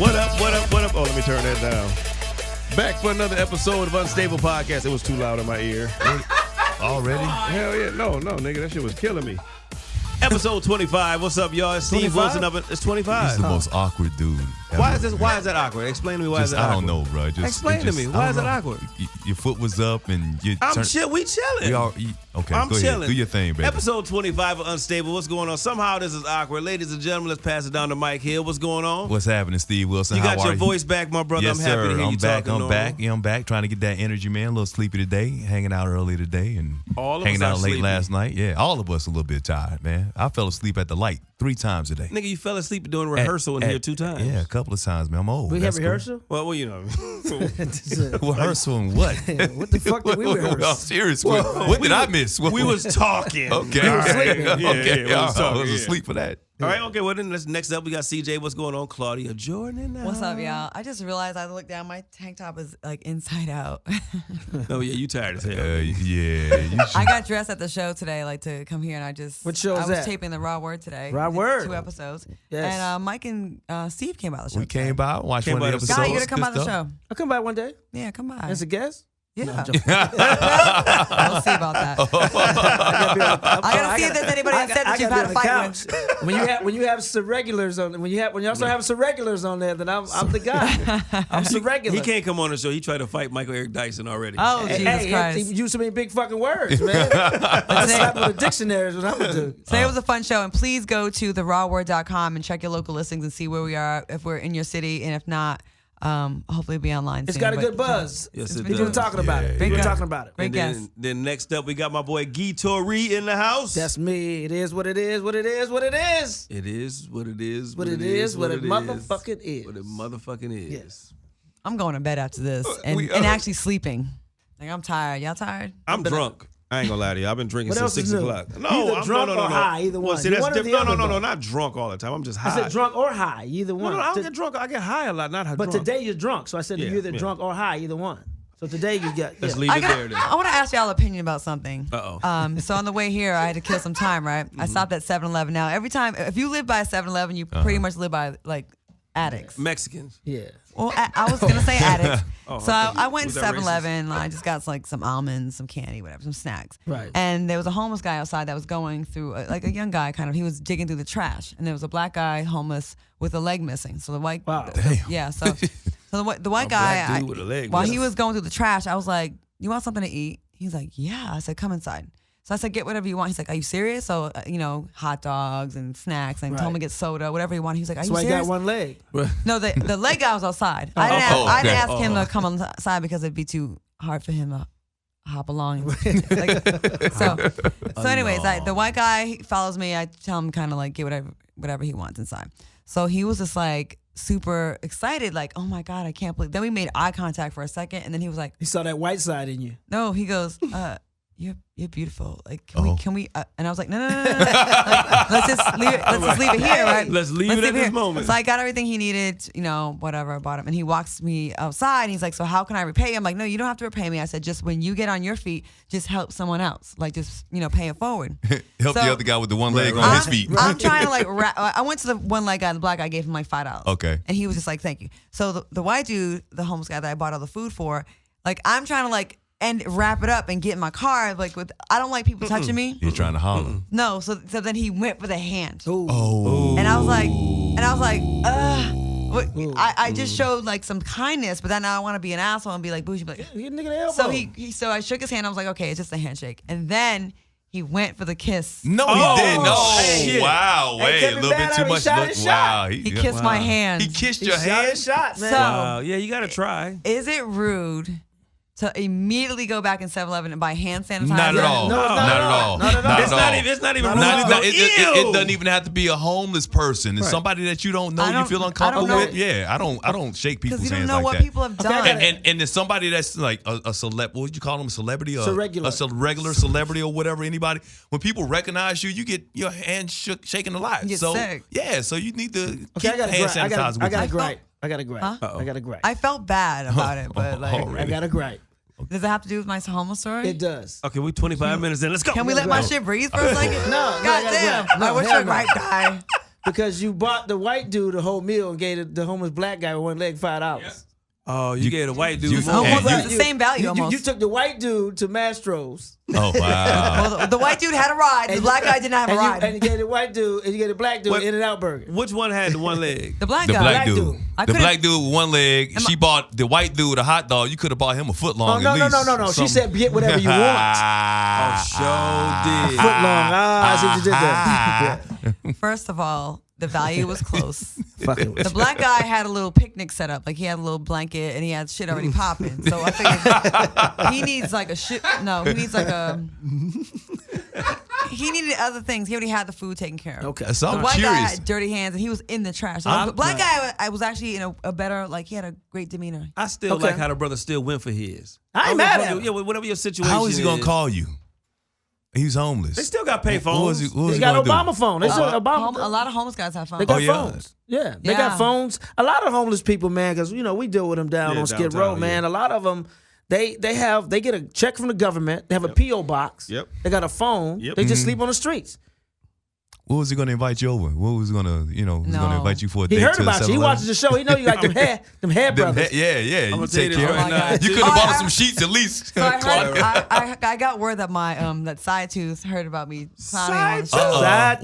What up, what up, what up? Oh, let me turn that down. Back for another episode of Unstable Podcast. It was too loud in my ear. Already? Hell yeah. No, nigga, that shit was killing me. Episode 25. What's up, y'all? It's Steve 25? Wilson up. It's 25. He's the most awkward dude ever. Why is that awkward? Explain to me why is that awkward. I don't know, bro. Explain to me. Why is that awkward? Your foot was up and you We chilling. Okay, I'm go chilling. ahead. Do your thing, baby. Episode 25 of Unstable. What's going on? Somehow this is awkward. Ladies and gentlemen, let's pass it down to Mike Hill. What's going on? What's happening, Steve Wilson? You How got are your voice back, my brother. Yes, I'm happy sir. to hear you talking I'm normal. back. Yeah, I'm back. Trying to get that energy, man. A little sleepy today. Hanging out early today and All of hanging us out are late sleepy. last night. Yeah, all of us a little bit tired, man. I fell asleep at the light 3 times a day. Nigga, you fell asleep doing rehearsal in here 2 times. Yeah, a couple of times, man. I'm old. We That's have cool. rehearsal? Well, you know. Rehearsal and what? What the fuck did we I'm rehearse? serious. What did I miss? We was talking. Okay. All right. Yeah, Okay. we was I talking, was yeah. asleep for that. All right, okay. Well, then next up, we got CJ. What's going on? Claudia Jordan in the What's up, house. y'all? I just realized I looked down. My tank top is like inside out. Oh, yeah, you tired as hell. Yeah, you should. I got dressed at the show today, like to come here, and I just. What show is I was that? taping the Raw Word today. Raw Word. 2 episodes. Yes. And Mike and Steve came by the show. We came by, watched Came one by of the the episodes. Guy, you gotta come Good by the stuff. show. I'll come by one day. Yeah, come by. As a guest? Yeah. I'm joking. We'll see about that. I gotta see if there's anybody that said that you've had a fight with. When you have some regulars on, when you also have some regulars on there, then I'm the guy. I'm some regular. He can't come on the show. He tried to fight Michael Eric Dyson already. Oh, Jesus Hey, Christ. he used so many big fucking words, man. I slap with a dictionary is what I'm gonna do. Today was a fun show, and please go to therawword.com and check your local listings and see where we are, if we're in your city, and if not, hopefully be online It's soon. got a But good buzz. Yes, it People does. talking about it. Great People guest. talking about it. Great And guest. then next up, we got my boy Torry in the house. That's me. It is what it is. What it is. What it is. It is what it is. What it is. What it motherfucking is. What it motherfucking is. Yes. I'm going to bed after this and we and are. actually sleeping. Like, I'm tired. Y'all tired? I'm drunk. I ain't gonna lie to you. I've been drinking What since else is 6 new? o'clock. No, Either I'm drunk no, or high, either Well, one. see, You're that's one or the different. No, other, though. not drunk all the time. I'm just high. I said drunk or high, either one. No, I don't get drunk. I get high a lot, not high. But drunk. today you're drunk, so I said Yeah, you're either yeah. drunk or high, either one. So today you got. Let's yeah. leave it there then. I want to ask y'all opinion about something. Uh-oh. So on the way here, I had to kill some time, right? I stopped at 7-Eleven. Now, every time, if you live by a 7-Eleven, you pretty much live by, like, addicts. Mexicans. Yeah. Well, I was going to say addicts. Oh, So I thought I went was to that 7-Eleven. I just got, like, some almonds, some candy, whatever, some snacks. Right. And there was a homeless guy outside that was going through, like a young guy kind of, he was digging through the trash. And there was a black guy, homeless, with a leg missing. So the white, Wow. yeah, so the white A guy, black dude with a leg while he missing. was going through the trash, I was like, you want something to eat? He's like, yeah. I said, come inside. So I said, get whatever you want. He's like, are you serious? So, hot dogs and snacks, and told him to get soda, whatever he wanted. He was like, are That's you why you serious? got one leg. No, the leg guy was outside. I didn't ask him to come outside because it'd be too hard for him to hop along. So anyways, the white guy he follows me. I tell him kind of like get whatever he wants inside. So he was just like super excited, like, oh my God, I can't believe. Then we made eye contact for a second, and then he was like, He saw that white side in you. no, he goes, you're beautiful. Like, can we? And I was like, no. Like, let's just leave it here, right? Let's leave it at this moment. So I got everything he needed, whatever, I bought him. And he walks me outside, and he's like, so how can I repay you? I'm like, no, you don't have to repay me. I said, just when you get on your feet, just help someone else. Like, just, pay it forward. Help So- the other guy with the one leg on his feet. I'm trying to like I went to the one leg guy, the black guy, gave him like $5. Okay. And he was just like, thank you. So the white dude, the homeless guy that I bought all the food for, like, I'm trying to like wrap it up and get in my car. Like, I don't like people touching me. You're trying to holler. No, so then he went for the hand. Ooh. Oh. And I was like, I just showed like some kindness, but then now I want to be an asshole and be like bougie. Like, You nigga the elbow. so so I shook his hand. I was like, okay, it's just a handshake. And then he went for the kiss. No, he didn't. shit. No. Wow. Hey, Wait, Kevin a little bit Bad too out, he much. shot his Wow. He kissed my hand. He kissed He your shot hand? his shot, man. So- Wow. Yeah, you gotta try. Is it rude to immediately go back in 7-Eleven and buy hand sanitizer? Not at all. No, Not at all. Not at all. It's not even. It's not even. Not- rude. it doesn't even have to be a homeless person. It's somebody that you don't know, I you don't- feel I uncomfortable don't know. with. Yeah, I don't shake Because people's you don't hands know like what that. people have done. And there's somebody that's like a celeb. What would you call them? A celebrity? It's a regular. regular celebrity or whatever. Anybody. When people recognize you, you get your hand shaken a lot. You get so sick. yeah, so you need to Okay, keep hand sanitizer with I got a you. gripe. I got a gripe. Huh? I got a gripe. I felt bad about it, but like, I got a gripe. does it have to do with my homeless story? It does. Okay, we 25 minutes in. Let's go. Can we let my shit breathe for a second? No, God damn. no, I wish hell a no. right guy. because you bought the white dude the whole meal and gave the homeless black guy with one leg $5. Oh, you gave the white dude It's more. almost the same value. You took the white dude to Mastro's. Oh wow. Well, the white dude had a ride. The black guy did not have a ride. And you gave the white dude and you gave the black dude In-N-Out Burger. Which one had the one leg? The black The guy. black dude. dude. The black dude with one leg. She bought the white dude a hot dog. You could have bought him a foot long. No. She said get whatever you want. Sure did. Foot long. I see what you did there. Yeah. First of all, the value was close. Fucking The black guy had a little picnic set up. Like he had a little blanket and he had shit already popping. So I figured he needs like a shit. No, he needs like a. He needed other things. He already had the food taken care of. Okay. So The I'm white guy curious. had dirty hands and he was in the trash. So the black guy, I was actually in a better, like he had a great demeanor. I still like how the brother still went for his. I ain't mad at him. Yeah, whatever your situation How is he gonna is. call you? He's homeless. They still got pay What was phones. he, what was They he got gonna Obama phone. They still A Obama. lot of homeless guys have fun. They got yeah. phones. Yeah, they Yeah. got phones. A lot of homeless people, man, because we deal with them down on Skid downtown, Row, man. A lot of them, they get a check from the government. They have a PO box. Yep. They got a phone. Yep. They just sleep on the streets. What was he gonna invite you over? What was he gonna, was gonna No. invite you for a He date heard to about you. He 7-Eleven? watches the show. He know you like them hair brothers. Yeah. You gonna take tell you care this of right him. now. You could have Oh, bought I- some sheets at least. So I got word that my that side tooth heard about me clowning on the show. Side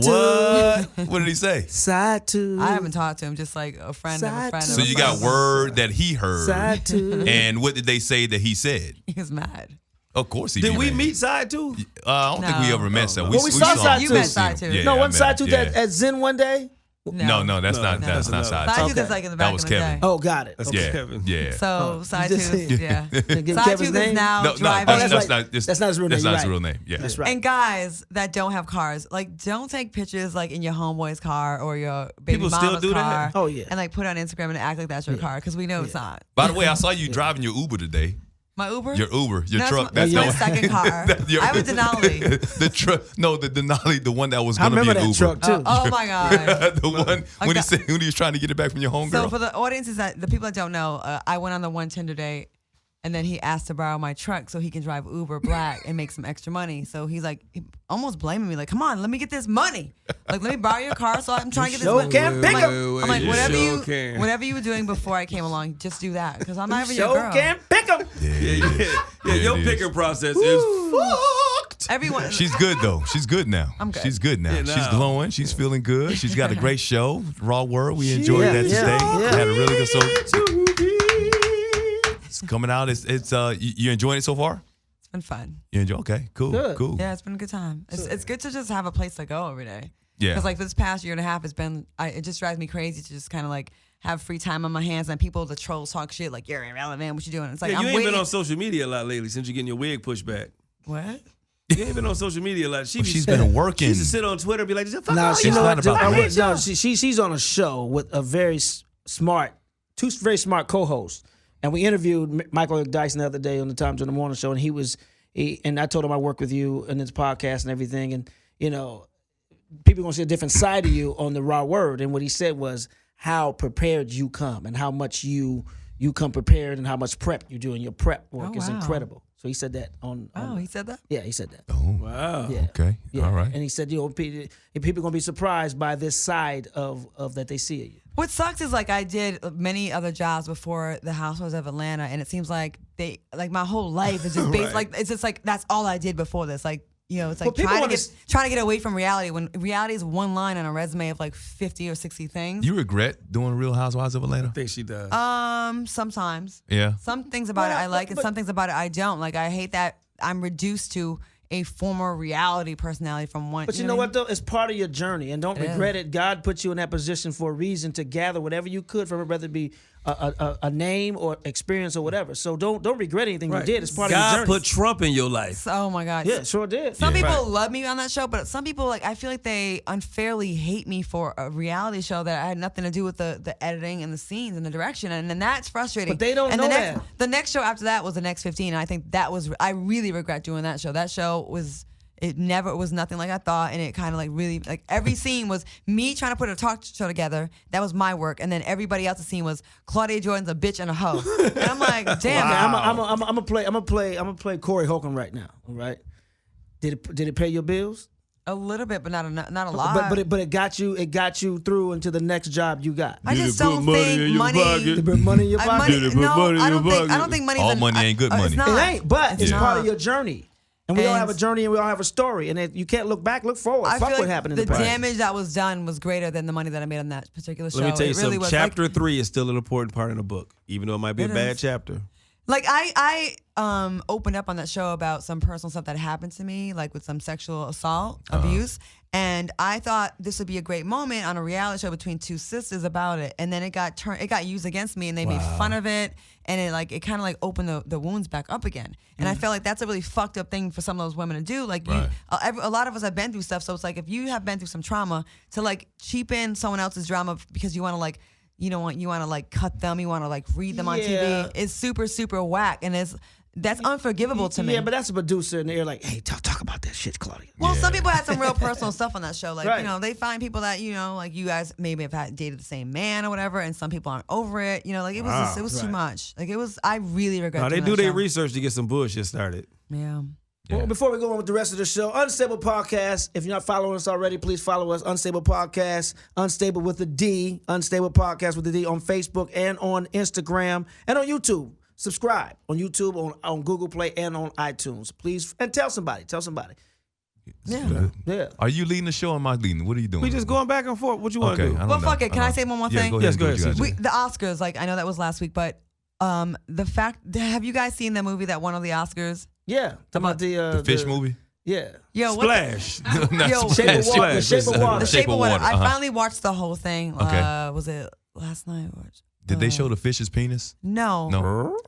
What? What did he say? Side tooth. I haven't talked to him, just like a friend of a Side friend. tooth. So of a you got friend. word that he heard. Side tooth. And what did they say that he said? He was mad. Of course he Did be we mad. meet side too? I don't think we No. ever met. So Well, we saw Side him. You met We seen Side him. Tooth. Yeah, No, I one met side him. tooth Yeah. at Zen one day. No, that's not that's not another. side. Side tooth. tooth is like in the back That was in the Kevin. day. Oh, got it. That's Yeah, Kevin. yeah. So side just tooth, said- yeah. Give Side Kevin's tooth name? is now No, driving. that's not his real name. That's not You're his right. real name. Yeah, That's right. And guys that don't have cars, like don't take pictures like in your homeboy's car or your baby People mama's still do that? car. Oh, yeah. And like put it on Instagram and act like that's your car because we know it's not. By the way, I saw you driving your Uber today. My Uber? Your Uber, your That's truck. my- that's my the- second car. your- I have a Denali. The truck. No, the Denali, the one that was I going to be remember an that Uber. truck too. Oh my God. The one when Okay. he was trying to get it back from your homegirl. So for the audiences that the people that don't know, I went on the one Tinder date, and then he asked to borrow my truck so he can drive Uber Black and make some extra money. So he's like almost blaming me, like, "Come on, let me get this money. Like, let me borrow your car so I'm trying to get this money." can't pick I'm him. like, I'm like, You whatever sure can. whatever you were doing before I came along, just do that because I'm not even your Show girl. can't pick him. Yeah, your it is. picking process is fucked. Everyone, She's good though. She's good now. I'm good. She's good now. Yeah, She's now. glowing. She's feeling good. She's got a great show. Raw Word. We enjoyed Yeah, that yeah, today. yeah. We had a really good show. It's coming out. It's you enjoying it so far? it's been fun. You enjoy? Okay, cool, Good. cool. Yeah, it's been a good time. It's good to just have a place to go every day. Yeah. Because like this past year and a half, it just drives me crazy to just kind of like have free time on my hands and people, the trolls talk shit like you're irrelevant. What you doing? It's like Yeah, you I'm ain't waiting. been on social media a lot lately since you're getting your wig pushed back. What? You ain't been on social media a lot. She's been working. She used to sit on Twitter and be like, "Fuck No, all she y'all." know not what? about No, that. no, she's on a show with a very smart, two very smart co-hosts, and we interviewed Michael Dyson the other day on the Times in the Morning Show, and and I told him I work with you in this podcast and everything, and people gonna see a different side of you on the Raw Word, and what he said was how prepared you come and how much you come prepared and how much prep you do, and your prep work is wow. incredible. So he said that on Oh, he said that? yeah, he said that. Oh, Wow. Yeah. okay. Yeah. All right. And he said, people gonna be surprised by this side of that they see of you. What sucks is like I did many other jobs before the Housewives of Atlanta, and it seems like my whole life is just based like it's just like that's all I did before this. Like it's like Well, people trying to get away from reality when reality is one line on a resume of like 50 or 60 things. You regret doing Real Housewives of Atlanta? I think she does. Sometimes. Yeah. Some things about it I like, and some things about it I don't. Like I hate that I'm reduced to a former reality personality from one. But you know what though? It's part of your journey, and don't It regret it. God put you in that position for a reason to gather whatever you could from it, whether it be a name or experience or whatever. So don't regret anything you did. It's part of your God journey. put Trump in your life. Oh my God. Yeah, sure did. Some people love me on that show, but some people I feel like they unfairly hate me for a reality show that I had nothing to do with the editing and the scenes and the direction, and then that's frustrating. But they don't know that. The next show after that was the Next 15, and I think I really regret doing that show. That show was. It never was nothing like I thought, and it kind of like really like every scene was me trying to put a talk show together. That was my work, and then everybody else's scene was Claudia Jordan's a bitch and a hoe, and I'm like, damn. I'm gonna play Corey Holcomb right now. All right. Did it pay your bills? A little bit, but not a lot. But it got you through into the next job you got. I just don't think money. They put money in your pocket. I don't think money's all money ain't good money. It's not. It ain't, but it's not. part of your journey. And we all have a journey and we all have a story. And you can't look back, look forward. I Fuck feel what like happened in the the past. damage that was done was greater than the money that I made on that particular show. Let me tell you It really something. was. Chapter 3 is still an important part in the book, even though it might be a bad chapter. Like I opened up on that show about some personal stuff that happened to me, like with some sexual assault, abuse, and I thought this would be a great moment on a reality show between two sisters about it, and then it got used against me, and they made fun of it, and it kind of like opened the wounds back up again, and I felt like that's a really fucked up thing for some of those women to do. Like a lot of us have been through stuff, so it's like if you have been through some trauma, to like cheapen someone else's drama because you want to like. You want to like cut them. You want to like read them on TV. It's super, super whack, and that's unforgivable to me. Yeah, but that's a producer, and they're like, "Hey, talk about that shit, Claudia." Well, some people had some real personal stuff on that show. Like, they find people that like you guys maybe have dated the same man or whatever, and some people aren't over it. Like it was it was too much. Like it was. I really regret. No, they doing do that their show. research to get some bullshit started. Yeah. Well, before we go on with the rest of the show, Unstable Podcast. If you're not following us already, please follow us. Unstable Podcast, Unstable with a D, Unstable Podcast with a D on Facebook and on Instagram and on YouTube. Subscribe on YouTube, on Google Play, and on iTunes. Please, and tell somebody. Yeah. Are you leading the show or am I leading? What are you doing? We just going back and forth. What you want to do? I don't Well, know. fuck it. Can I say one more thing? Go ahead. Yes, go ahead, Do what you gotta The Oscars, like I know that was last week, but the fact, have you guys seen the movie that won all the Oscars? Yeah. Talking about the fish movie? Yeah. Yo, Splash. Yo, Shape of Water. The Shape of Water. The Shape of Water. I Uh-huh. finally watched the whole thing. Okay. Was it last night? Did they show the fish's penis? No.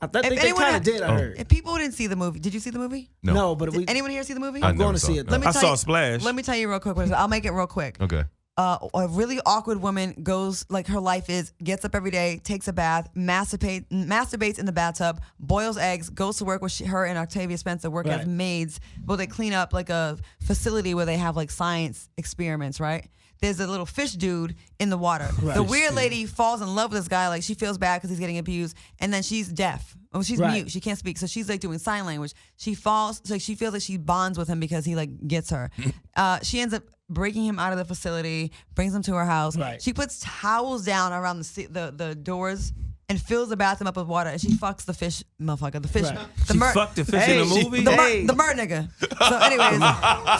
I think they anyone kind of had- did, I heard. If people didn't see the movie, did you see the movie? No. But Did anyone here see the movie? I'm never going to saw see it, it. no. though. I saw Splash. Let me tell you real quick. I'll make it real quick. Okay. A really awkward woman goes, like her life is, gets up every day, takes a bath, masturbates in the bathtub, boils eggs, goes to work with her and Octavia Spencer work as maids. Well, they clean up like a facility where they have like science experiments, right? There's a little fish dude in the water. The weird lady falls in love with this guy. Like she feels bad because he's getting abused, and then she's deaf. Oh, she's mute. She can't speak. So she's like doing sign language. She falls. So she feels like she bonds with him because he like gets her. She ends up breaking him out of the facility, brings him to her house. She puts towels down around the doors and fills the bathroom up with water, and she fucks the fish motherfucker. The fish. She fucked the fish in the movie? The mer nigga. So anyways,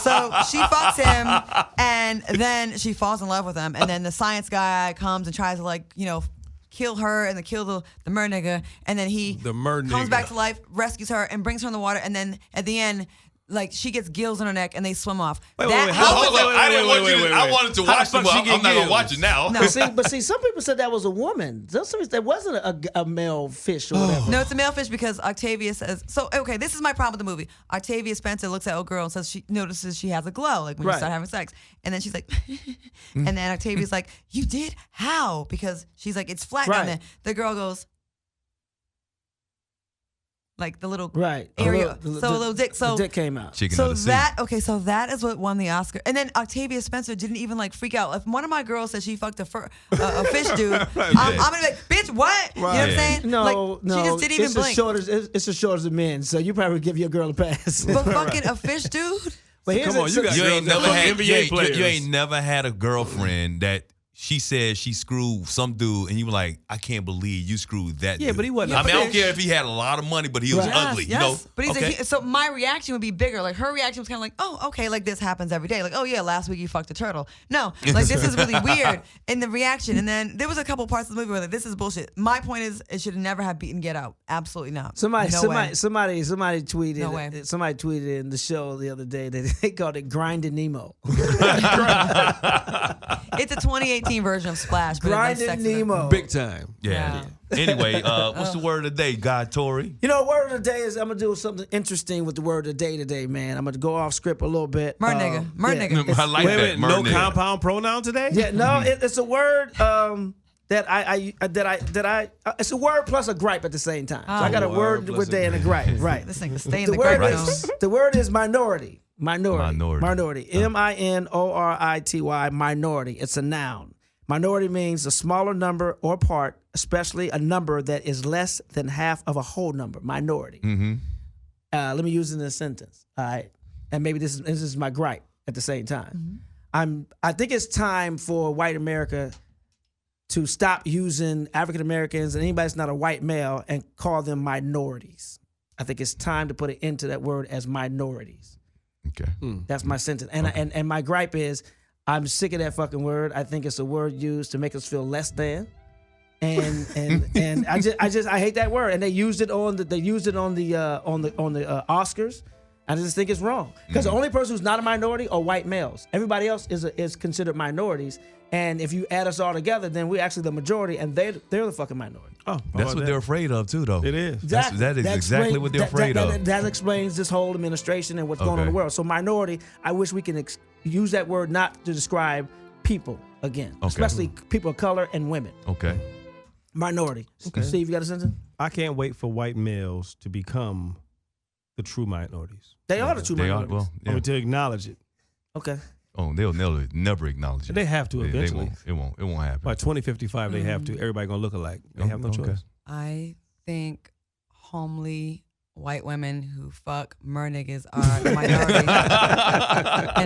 so she fucks him, and then she falls in love with him, and then the science guy comes and tries to kill her and then kill the mer nigga, and then he comes back to life, rescues her, and brings her in the water, and then at the end, like she gets gills in her neck and they swim off. Wait, I wanted to watch the movie. I'm not gonna watch it now. No. But see, some people said that was a woman. That wasn't a male fish or whatever. No, it's a male fish because Octavia says so. Okay, this is my problem with the movie. Octavia Spencer looks at old girl and says she notices she has a glow, like when you start having sex, and then she's like, and then Octavia's like, "You did? How?" Because she's like, "It's flat down there." The girl goes, like the little area, a little dick. So the dick came out. So that is what won the Oscar. And then Octavia Spencer didn't even like freak out. If one of my girls says she fucked a fish dude, I'm gonna be like, bitch, what? You know what I'm saying? No, she just didn't even blink. It's as short as the men, so you probably give your girl a pass. But fucking a fish dude. But here's Come on, you ain't never had a girlfriend that she said she screwed some dude, and you were like, I can't believe you screwed that dude. Yeah, but he wasn't. I mean, I don't care if he had a lot of money, but he was ugly. Yes. You know? But he's so my reaction would be bigger. Like her reaction was kind of like, oh, okay, like this happens every day. Like, oh yeah, last week you fucked a turtle. No, like this is really weird in the reaction. And then there was a couple parts of the movie where like, this is bullshit. My point is, it should never have beaten Get Out. Absolutely not. Somebody tweeted. No way. Somebody tweeted in the show the other day that they called it Grinding Nemo. It's a 2018 version of Splash. Grinding Nemo. Big time. Yeah. Anyway, what's the word of the day, God Torry? You know, word of the day is I'm gonna do something interesting with the word of the day today, man. I'm gonna go off script a little bit. Mer nigga. I like Wait, that. no compound pronoun today? Yeah, no, it's a word that it's a word plus a gripe at the same time. So I got a word with day and a gripe. Right. This thing to stay in The the word gripe is zone. the word is minority. Minority. Minority. Minority. It's a noun. Minority means a smaller number or part, especially a number that is less than half of a whole number. Minority. Mm-hmm. Let me use it in a sentence. All right. And maybe this is my gripe. at the same time. I think it's time for white America to stop using African Americans and anybody that's not a white male and call them minorities. I think it's time to put an end to that word as minorities. Okay. That's my sentence. And my gripe is I'm sick of that fucking word. I think it's a word used to make us feel less than. And I hate that word. And they used it on the Oscars. I just think it's wrong because the only person who's not a minority are white males. Everybody else is considered minorities. And if you add us all together, then we're actually the majority, and they're the fucking minority. Oh, that's what they're afraid of too, though. It is. Exactly. That is exactly what they're afraid of. That explains this whole administration and what's going on in the world. So minority, I wish we can use that word not to describe people again, especially people of color and women. Okay. Minority. Okay. Steve, you got a sentence? I can't wait for white males to become the true minorities. They are the true minorities. I mean, to acknowledge it. Okay. Oh, they'll never acknowledge it. They have to eventually. It won't happen. By 2055, they have to. Everybody gonna look alike. They have no choice. I think homely white women who fuck mer niggas are the minority. And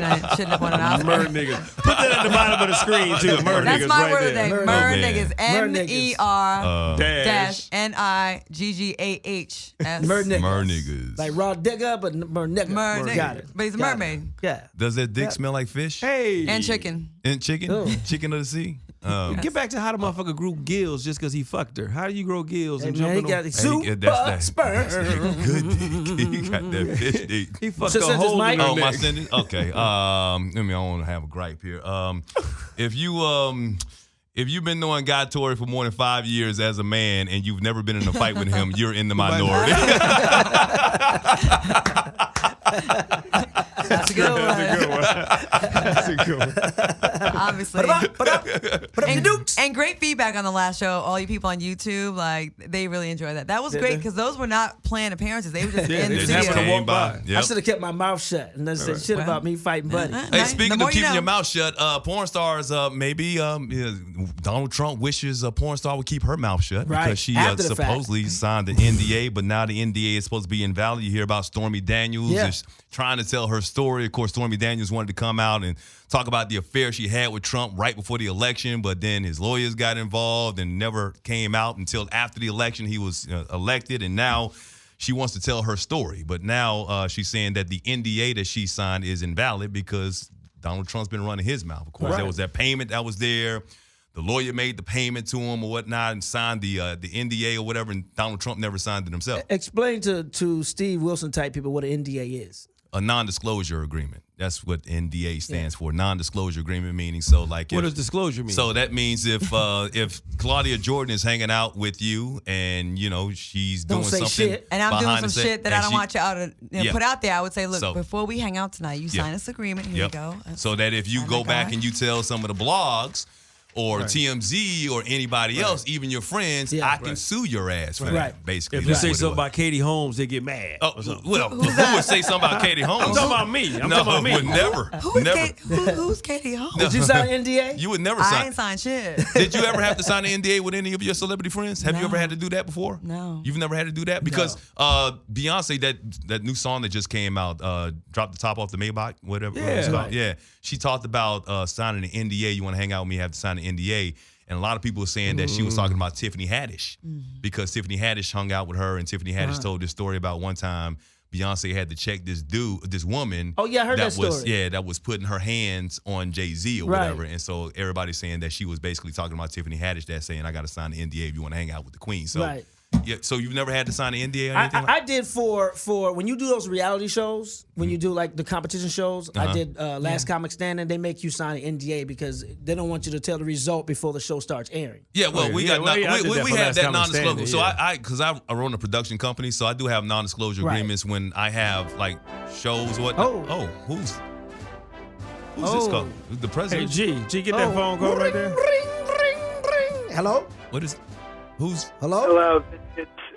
I shouldn't have won an Oscar. Mer niggas. Put that at the bottom of the screen too. Mer That's niggas my right word of the there. day. Mer niggas. MER-dash NIGGAHS. Mer niggas. Mer niggas. Like raw digger, but mer nigga. Mer nigga. Got it. But he's a Got mermaid. it. Yeah. Does that dick smell like fish? Hey. And chicken. And chicken? Ooh. Chicken of the sea? Get back to how the motherfucker grew gills just because he fucked her. How do you grow gills and jump He in got on? super sperm. Good dick. He got that fish dick. He fucked So a since it's hole in Mike- her Oh, my neck. sentence? Okay. I want to have a gripe here. If you've been knowing Guy Torry for more than 5 years as a man and you've never been in a fight with him, you're in the minority. That's a good one. That's a good one. Obviously. And great feedback on the last show. All you people on YouTube, like, they really enjoyed that. That was great because those were not planned appearances. They were just in the They studio. just came by. I Yep. should have kept my mouth shut and then said shit about me fighting Buddy. Hey, speaking of keeping your mouth. mouth shut, porn stars, maybe Donald Trump wishes a porn star would keep her mouth shut Right. because she After the fact. supposedly signed the NDA, but now the NDA is supposed to be invalid. You hear about Stormy Daniels is trying to tell her story. Of course, Stormy Daniels wanted to come out and talk about the affair she had with Trump right before the election, but then his lawyers got involved and never came out until after the election. He was elected, and now she wants to tell her story. But now she's saying that the NDA that she signed is invalid because Donald Trump's been running his mouth. Of course, there was that payment that was there. The lawyer made the payment to him or whatnot and signed the NDA or whatever, and Donald Trump never signed it himself. Explain to Steve Wilson type people what an NDA is. A non-disclosure agreement. That's what NDA stands for. Non-disclosure agreement, meaning so like What does disclosure mean? So that means if Claudia Jordan is hanging out with you and she's Don't doing say something shit. And I'm doing behind some the set, shit that and I don't want y'all to put out there. I would say, look, So- before we hang out tonight, you sign this agreement. Here you go. So that if you Sign go that back card. and you tell some of the blogs or TMZ or anybody else, even your friends, I can sue your ass for that, basically. If you That's say what it something was. about Katie Holmes, they get mad. Oh, well, who would say something about Katie Holmes? I'm talking about me. I'm no, talking about me. would never. Who's never. who's Katie Holmes? Did you sign an NDA? You would never I sign. ain't signed shit. Did you ever have to sign an NDA with any of your celebrity friends? Have you No. ever had to do that before? No. You've never had to do that? Because Beyonce, that new song that just came out, Drop the Top Off the Maybach, whatever it's called. Yeah. She talked about signing an NDA. You want to hang out with me, you have to sign an NDA. And a lot of people were saying that she was talking about Tiffany Haddish because Tiffany Haddish hung out with her, and Tiffany Haddish told this story about one time Beyonce had to check this woman. Oh, yeah, I heard that story. That was putting her hands on Jay-Z or whatever. And so everybody's saying that she was basically talking about Tiffany Haddish, that saying, I got to sign the NDA if you want to hang out with the queen. So, yeah, so you've never had to sign an NDA or anything I did for when you do those reality shows, when you do like the competition shows, I did Last Comic Standing. They make you sign an NDA because they don't want you to tell the result before the show starts airing. Yeah, well, we I had did that that for Last non-disclosure. Comic So Standing, because I run a production company, so I do have non-disclosure agreements when I have like shows. Who's this called? The Hey, president? G, get that phone call right there. Hello? What is? Who's? Hello? Hello,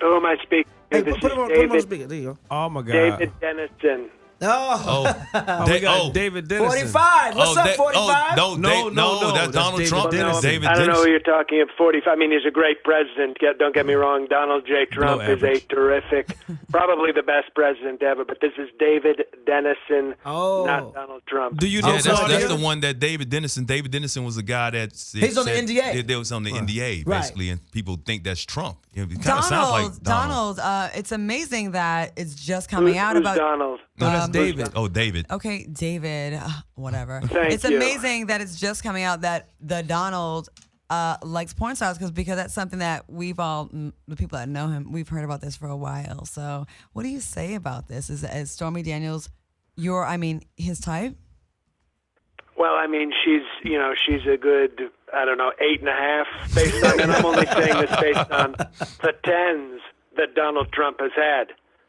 who am I speaking to? Hey, This put is him on David, speaker. There you go. Oh my God. David Dennison. We got David Dennison. 45. What's up, 45? No, that's Donald David Trump. Dennison. David I don't know Dennison. who you're talking of. 45. I mean, he's a great president. Don't get me wrong. Donald J. Trump is a average. terrific, probably the best president ever. But this is David Dennison, not Donald Trump. Do you know Yeah, Claudia? that's the one that David Dennison was the guy that said, He's on the NDA. They was on the NDA, Right. basically, and people think that's Trump. It kind of sounds like Donald, it's amazing that it's just coming out Who's about Donald? No, that's David. Oh, David. Okay, David, whatever. Thank It's you. amazing that it's just coming out that the Donald likes porn stars because that's something that we've all, the people that know him, we've heard about this for a while. So what do you say about this? Is Stormy Daniels his type? Well, I mean, she's a good, 8.5 based on, and I'm only saying this based on the 10s that Donald Trump has had.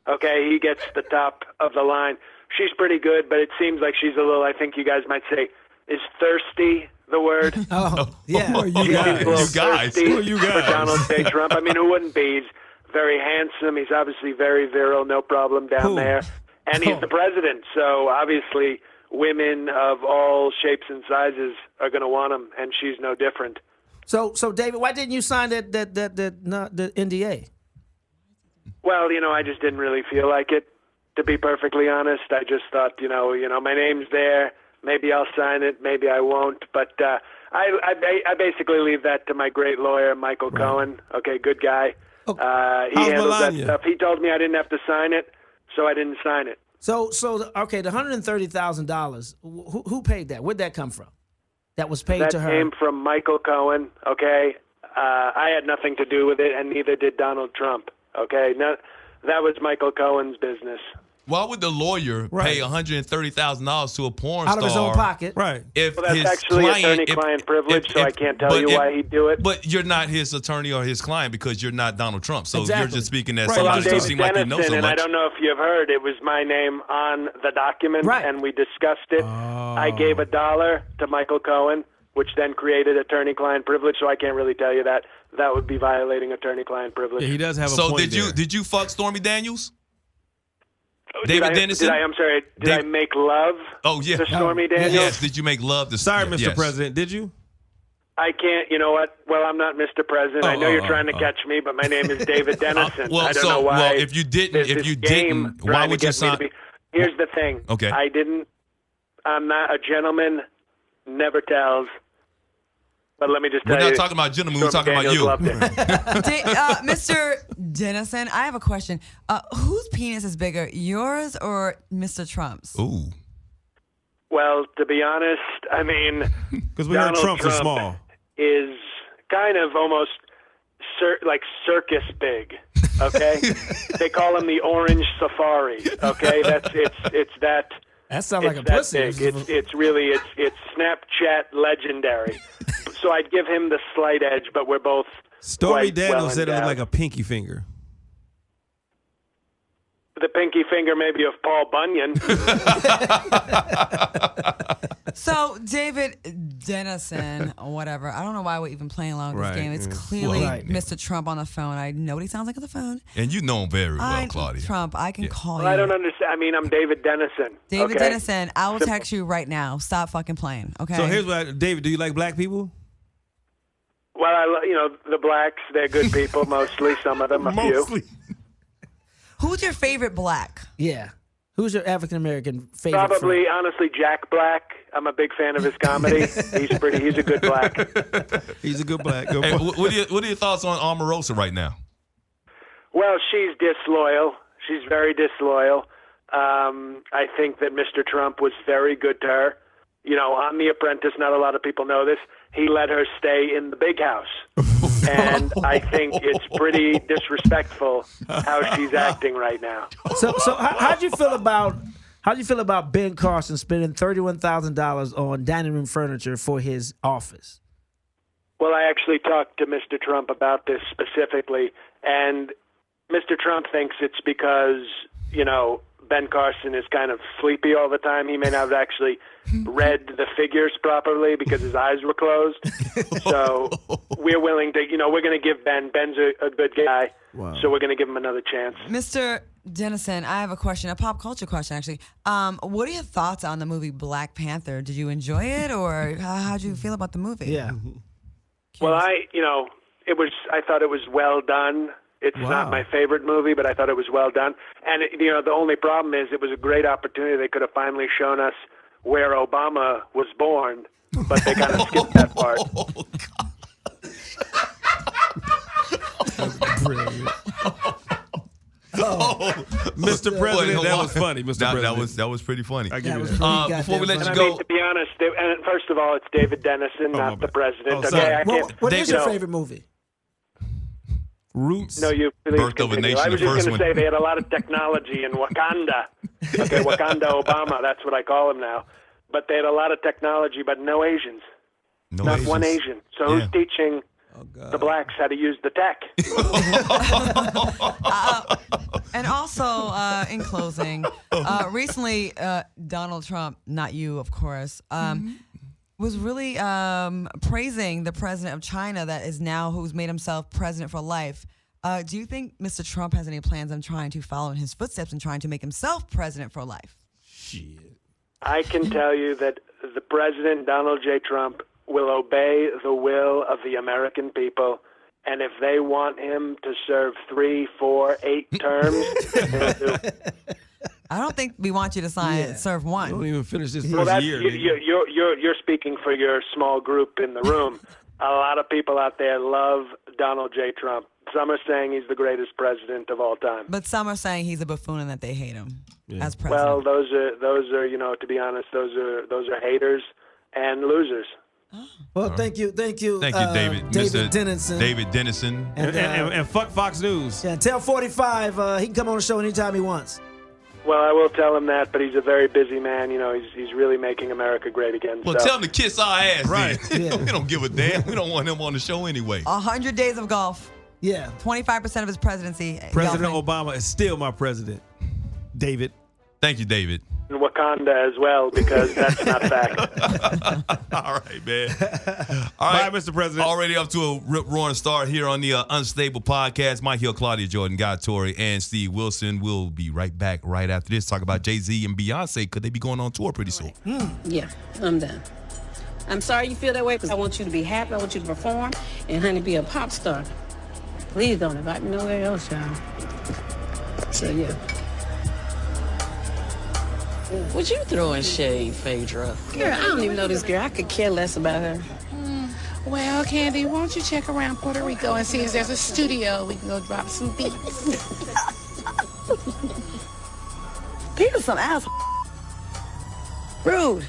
Okay, he gets the top of the line. She's pretty good, but it seems like she's a little, I think you guys might say, is thirsty the word? Yeah. You guys. Thirsty Who are you for guys? Donald J. Trump. I mean, who wouldn't be? He's very handsome. He's obviously very virile, no problem down there. And he's the president, so obviously women of all shapes and sizes are going to want him, and she's no different. So David, why didn't you sign the NDA? Well, I just didn't really feel like it, to be perfectly honest. I just thought, my name's there. Maybe I'll sign it. Maybe I won't. But I basically leave that to my great lawyer, Michael Cohen. Okay, good guy. He handles that stuff. He told me I didn't have to sign it, so I didn't sign it. So okay, the $130,000. Who paid that? Where'd that come from? That was paid to her. That came from Michael Cohen. Okay, I had nothing to do with it, and neither did Donald Trump. Okay, that was Michael Cohen's business. Why would the lawyer pay $130,000 to a porn out star of his own pocket? Right. If Well, that's his actually client, attorney-client privilege, so I can't tell you why he'd do it. But you're not his attorney or his client because you're not Donald Trump. So you're just speaking as Well, somebody I'm that David seems like you know Dennison, so and I much. don't know if you've heard, it was my name on the document, and we discussed it. I gave $1 to Michael Cohen, which then created attorney-client privilege, so I can't really tell you that. That would be violating attorney-client privilege. Yeah, he does have a So point there. did you fuck Stormy Daniels? David Dennison? I'm sorry, did I make love to Stormy Daniels? Yes, did you make love to Sorry, Mr. Yes. President, did you? I can't, you know what? Well, I'm not Mr. President. I know you're trying to catch me, but my name is David Dennison. I don't know why. Well, if you there's didn't, this game why trying to would you get me sign? to be- Here's the thing. Okay. I'm not a gentleman, never tells. But let me just tell We're you. not talking about gentlemen. We're Stormy talking about Daniels you. loved it. Mr. Dennison, I have a question. Whose penis is bigger, yours or Mr. Trump's? Ooh. Well, to be honest, I mean, Because we heard Donald Trump's are small. is kind of almost like circus big. Okay, they call him the Orange Safari. Okay, it's that. That sounds like a that pussy. big. It's really Snapchat legendary. So I'd give him the slight edge, but we're both. Stormy quite Daniels well said it looked endowed. like a pinky finger. The pinky finger maybe of Paul Bunyan. So, David Dennison, or whatever. I don't know why we're even playing along with Right, this game. It's yeah. clearly Right. Mr. Trump on the phone. I know what he sounds like on the phone. And you know him very well, Claudia. Trump, I can call Well, you. I don't understand. I mean, I'm David Dennison. David okay? Dennison, I will text you right now. Stop fucking playing, okay? So here's what David, do you like black people? Well, the blacks, they're good people mostly. Some of them, a few. Who's your favorite black? Yeah. Who's your African American favorite? Probably, honestly, Jack Black. I'm a big fan of his comedy. He's a good black. He's a good black. Good Hey, boy. what are your thoughts on Omarosa right now? Well, she's disloyal. She's very disloyal. I think that Mr. Trump was very good to her. On The Apprentice, not a lot of people know this, he let her stay in the big house. And I think it's pretty disrespectful how she's acting right now. So how'd you feel about Ben Carson spending $31,000 on dining room furniture for his office? Well, I actually talked to Mr. Trump about this specifically, and Mr. Trump thinks it's because, Ben Carson is kind of sleepy all the time. He may not have actually read the figures properly because his eyes were closed. So we're willing to, we're going to give Ben's a good guy, so we're going to give him another chance. Mr. Dennison, I have a question, a pop culture question, actually. What are your thoughts on the movie Black Panther? Did you enjoy it, or how'd you feel about the movie? Yeah. Well, I thought it was well done. It's not my favorite movie, but I thought it was well done. And, the only problem is it was a great opportunity. They could have finally shown us where Obama was born, but they kind of skipped that part. Brilliant. Mr. President, that was funny, Mr. President. That was pretty funny. I give you was that. pretty Before we let goddamn you I go, mean, to be honest, and first of all, it's David Dennison, not the president. Oh, sorry. Okay, I Well, can't. what is your favorite movie? Roots. No, you please Birth of a continue. Nation, I was the just first going to one. say they had a lot of technology in Wakanda. Okay, Wakanda Obama, that's what I call him now. But they had a lot of technology, but no Asians. no Not Asians. one Asian. So who's teaching the blacks how to use the tech? And also, in closing, recently, Donald Trump, not you, of course, was really praising the president of China who's made himself president for life. Do you think Mr. Trump has any plans on trying to follow in his footsteps and trying to make himself president for life? Shit. I can tell you that the president, Donald J. Trump, will obey the will of the American people. And if they want him to serve 3, 4, 8 terms, he'll do. I don't think we want you to serve one. Don't even finish this Well, first year. you're speaking for your small group in the room. A lot of people out there love Donald J. Trump. Some are saying he's the greatest president of all time. But some are saying he's a buffoon and that they hate him as president. Well, those are to be honest, those are haters and losers. Well, thank you, Thank you, David. David Mr. Dennison. David Dennison. And fuck Fox News. Yeah, tell 45 he can come on the show anytime he wants. Well, I will tell him that, but he's a very busy man. He's really making America great again. Well, so. tell him to kiss our ass. Right. Then. Yeah. We don't give a damn. We don't want him on the show anyway. 100 days of golf, Yeah. 25% of his presidency. President golfing. Obama is still my president. David. Thank you, David. And Wakanda as well, because that's not fact. All right, man. Bye, Mr. President. Already up to a rip-roaring start here on the Unstable Podcast. Mike Hill, Claudia Jordan, Guy Torry, and Steve Wilson. We'll be right back right after this. Talk about Jay-Z and Beyonce. Could they be going on tour pretty soon? Yeah, I'm done. I'm sorry you feel that way because I want you to be happy. I want you to perform and, honey, be a pop star. Please don't invite me nowhere else, y'all. So, yeah. What you throwing shade, Phaedra? Girl, I don't even know this girl. I could care less about her. Well, Candy, won't you check around Puerto Rico and see if there's a studio we can go drop some beats? Peter's some asshole. Rude.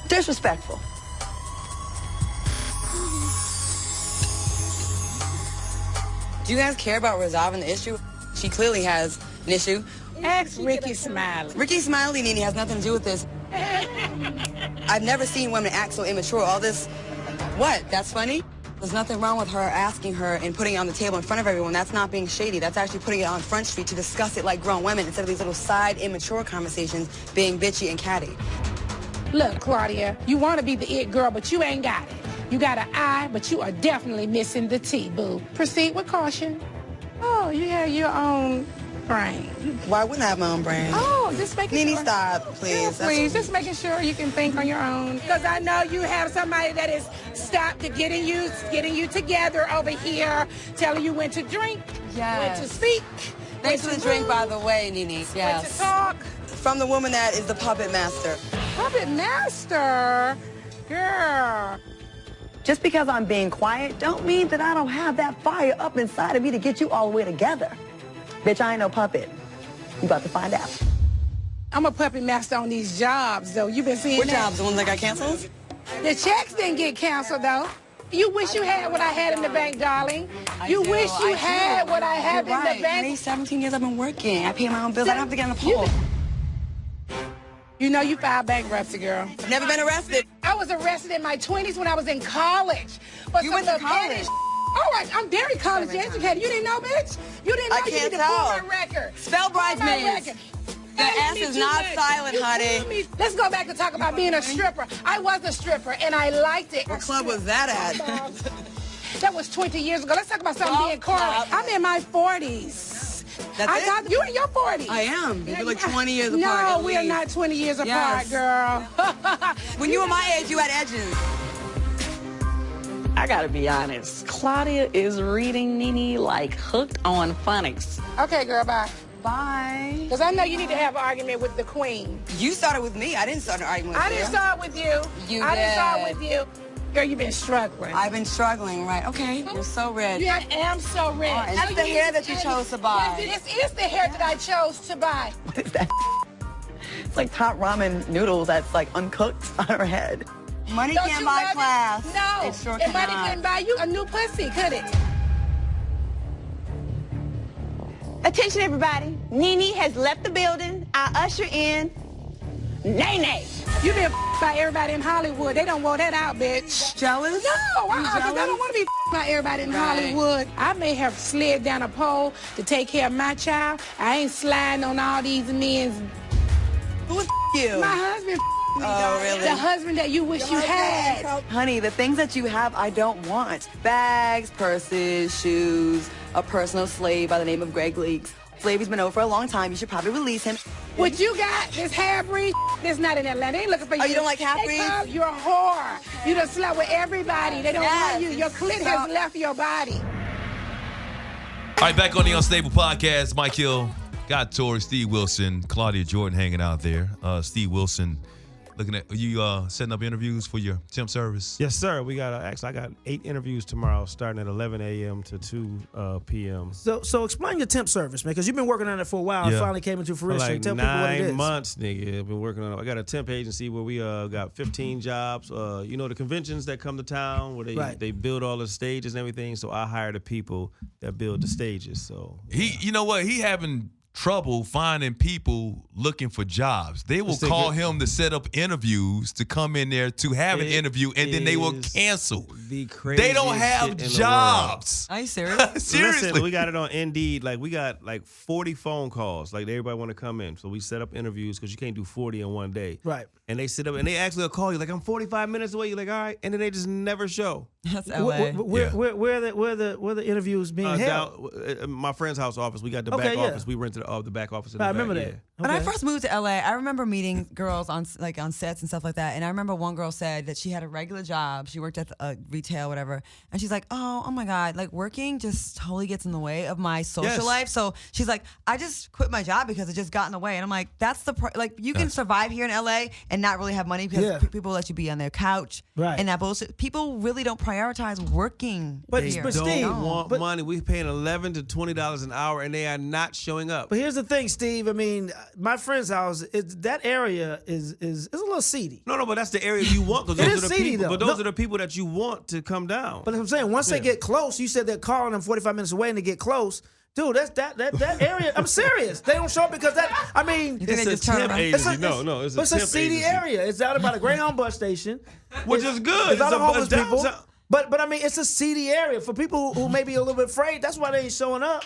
Disrespectful. Do you guys care about resolving the issue? She clearly has an issue. Ask Ricky Smiley. Ricky Smiley, Nene, has nothing to do with this. I've never seen women act so immature. All this, what? That's funny? There's nothing wrong with her asking her and putting it on the table in front of everyone. That's not being shady. That's actually putting it on Front Street to discuss it like grown women instead of these little side immature conversations being bitchy and catty. Look, Claudia, you want to be the it girl, but you ain't got it. You got an I, but you are definitely missing the T, boo. Proceed with caution. Oh, you have your own brain. Why wouldn't I have my own brand? Oh, just making Nene, sure. stop, please. Yeah, please, just making sure you can think on your own. Because I know you have somebody that is stopped to getting you together over here, telling you when to drink, when to speak. Thanks for when the to drink, move, by the way, Nene. when to talk. From the woman that is the puppet master. Puppet master? Girl. Just because I'm being quiet don't mean that I don't have that fire up inside of me to get you all the way together. Bitch, I ain't no puppet. You about to find out. I'm a puppet master on these jobs, though. You been seeing What that? jobs? The ones that got canceled? The checks didn't get canceled, though. You wish you had what I had in the bank, darling. You wish you had what I have in the bank. These 17 years I've been working. I pay my own bills. I don't have to get in the pool. You know you filed bankruptcy, girl. Never been arrested. I was arrested in my 20s when I was in college. But You went to college? Oh, I'm very college educated. You didn't know, bitch? You didn't know? I You can't need to pull tell. my record. Spell Pull my bridesmaids. record. The S is not silent, honey. Let's go back to talk about being a stripper. I was a stripper, and I liked it. What club was that at? That was 20 years ago. Let's talk about something being corny. I'm in my 40s. That's it? You in your 40s. I am. You're like 20 years apart. No, we are not 20 years apart, girl. When you were my age, you had edges. I gotta be honest. Claudia is reading Nene like hooked on phonics. Okay, girl, bye. Bye. Because I know you need to have an argument with the queen. You started with me. I didn't start an argument with you. I didn't start with you. I didn't start with you. Girl, you've been struggling. I've been struggling, right? Okay, you're so red. Yeah, I am so red. And that's the hair that you chose to buy. Yes, this is the hair that I chose to buy. What is that? It's like top ramen noodles that's like uncooked on her head. Money Don't can't you buy love class. it? No. It sure and money cannot. couldn't buy you a new pussy, could it? Attention, everybody. Nene has left the building. I usher in Nene. You been by everybody in Hollywood. They don't want that out, bitch. Jealous? No, because I don't want to be by everybody in Hollywood. I may have slid down a pole to take care of my child. I ain't sliding on all these men's. Who was you? My husband. Oh, really? The husband that you wish you had. Honey, the things that you have, I don't want. Bags, purses, shoes, a personal slave by the name of Greg Leaks. Slavery's been over for a long time. You should probably release him. What you got, this half breed, that's not in Atlanta. They ain't looking for you. Oh, you don't like half breeds? You're a whore. You done slept with everybody. They don't want you. Your clit has left your body. All right, back on the Unstable Podcast. Mike Hill, got Torry, Steve Wilson, Claudia Jordan hanging out there. Steve Wilson, looking at you setting up interviews for your temp service. Yes, sir. We got actually I got 8 interviews tomorrow, starting at 11 a.m. to 2 p.m. So explain your temp service, man, because you've been working on it for a while. Yeah. It finally came into For fruition. like Tell people what it 9 is. months, nigga. I've been working on it. I got a temp agency where we got 15 jobs. You know the conventions that come to town where they build all the stages and everything. So I hire the people that build the stages. So You know what? He having trouble finding people looking for jobs. They will call him to set up interviews to come in there to have an interview, and then they will cancel. They don't have jobs. Are you serious? Seriously. Listen, we got it on Indeed. Like we got like 40 phone calls. Like everybody want to come in, so we set up interviews because you can't do 40 in one day. Right. And they sit up and they actually will call you like, I'm 45 minutes away. You're like, all right, and then they just never show. That's LA. Where the interviews being held? Down, my friend's house office. We got the back office. We rented the back office. I remember that. When I first moved to LA, I remember meeting girls on sets and stuff like that. And I remember one girl said that she had a regular job. She worked at retail, whatever. And she's like, oh my God, like working just totally gets in the way of my social life. So she's like, I just quit my job because it just got in the way. And I'm like, that's you can survive here in LA and not really have money because people let you be on their couch. Right. And that bullshit. People really don't prioritize working. But here. Steve, They want money. We're paying $11 to $20 an hour, and they are not showing up. But here's the thing, Steve. I mean, my friend's house, that area is a little seedy. No, but that's the area you want. Those It are is the seedy, people. though. But those are the people that you want to come down. But I'm saying, once they get close, you said they're calling them 45 minutes away and they get close. Dude, that area. I'm serious. They don't show up because I mean, it's a temp agency. No, it's a temp seedy agency. area. It's out by the Greyhound bus station, which is good. It's a lot of homeless people. downtown. But I mean, it's a seedy area for people who may be a little bit afraid. That's why they ain't showing up.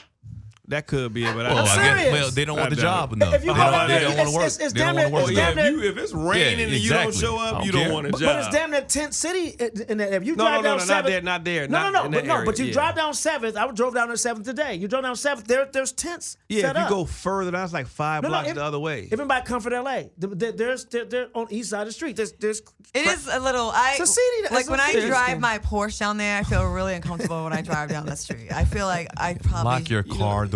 That could be it, but I'm I serious. guess, they don't want the job enough. If you They go don't down there, want to work. it's They damn don't want to near- work. it's damn near- if it's raining and you don't show up, you don't want a job. But it's damn near tent city. In that, if you drive down 7th, not there. But you drive down 7th. I drove down there 7th today. You drove down 7th. There's tents. Yeah, set if you up. go further, that's like 5 blocks the other way. Even by Comfort LA, they're on east side of the street. There's It is a little. It's a seedy. Like when I drive my Porsche down there, I feel really uncomfortable when I drive down that street. I feel like I probably Lock your car doors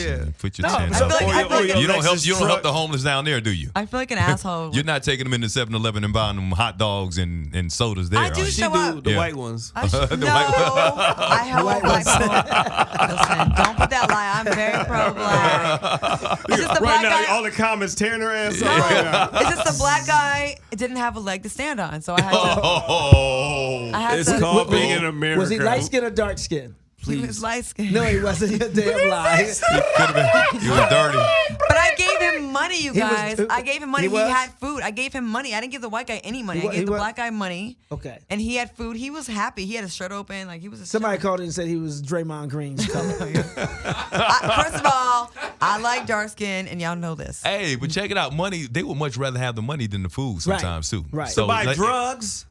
and put your tent I feel up. like You don't help the homeless down there, do you? I feel like an asshole. You're not taking them into 7-Eleven and buying them hot dogs and sodas there. I do are you? show up. The white ones. I help white people. Listen, don't put that lie. I'm very pro-black. It's just the black guy. All the comments tearing her ass up right now. It's just the black guy didn't have a leg to stand on, so I had to. It's called being in America. Was he light skin or dark skin? He was light skinned. No, he wasn't. You're damn lie. He was dirty. But I gave him money, you guys. was- I gave him money. he He was? had food. I gave him money. I didn't give the white guy any money. I gave the black guy money. Okay. And he had food. He was happy. He had his shirt open. Like he was. Somebody called in and said he was Draymond Green's color. First of all, I like dark skin, and y'all know this. Hey, but check it out. Money, they would much rather have the money than the food sometimes, too. Right. To buy drugs.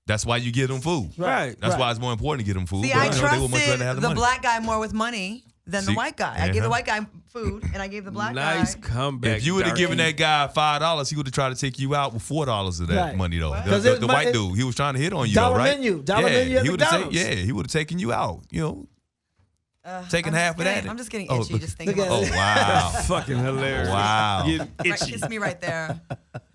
That's why you give them food. Right. That's why it's more important to get them food. See, But, I they would much rather have trusted the the money. black guy more with money than the white guy. I gave the white guy food, and I gave the black guy. Nice comeback. If you would have given that guy $5, he would have tried to take you out with $4 of that money, though. The white dude, he was trying to hit on you, though, right? Dollar menu at McDonald's. He would have taken you out, taking half of that. I'm just getting itchy just thinking about it. Oh, wow. Fucking hilarious. Wow. Kiss me right there.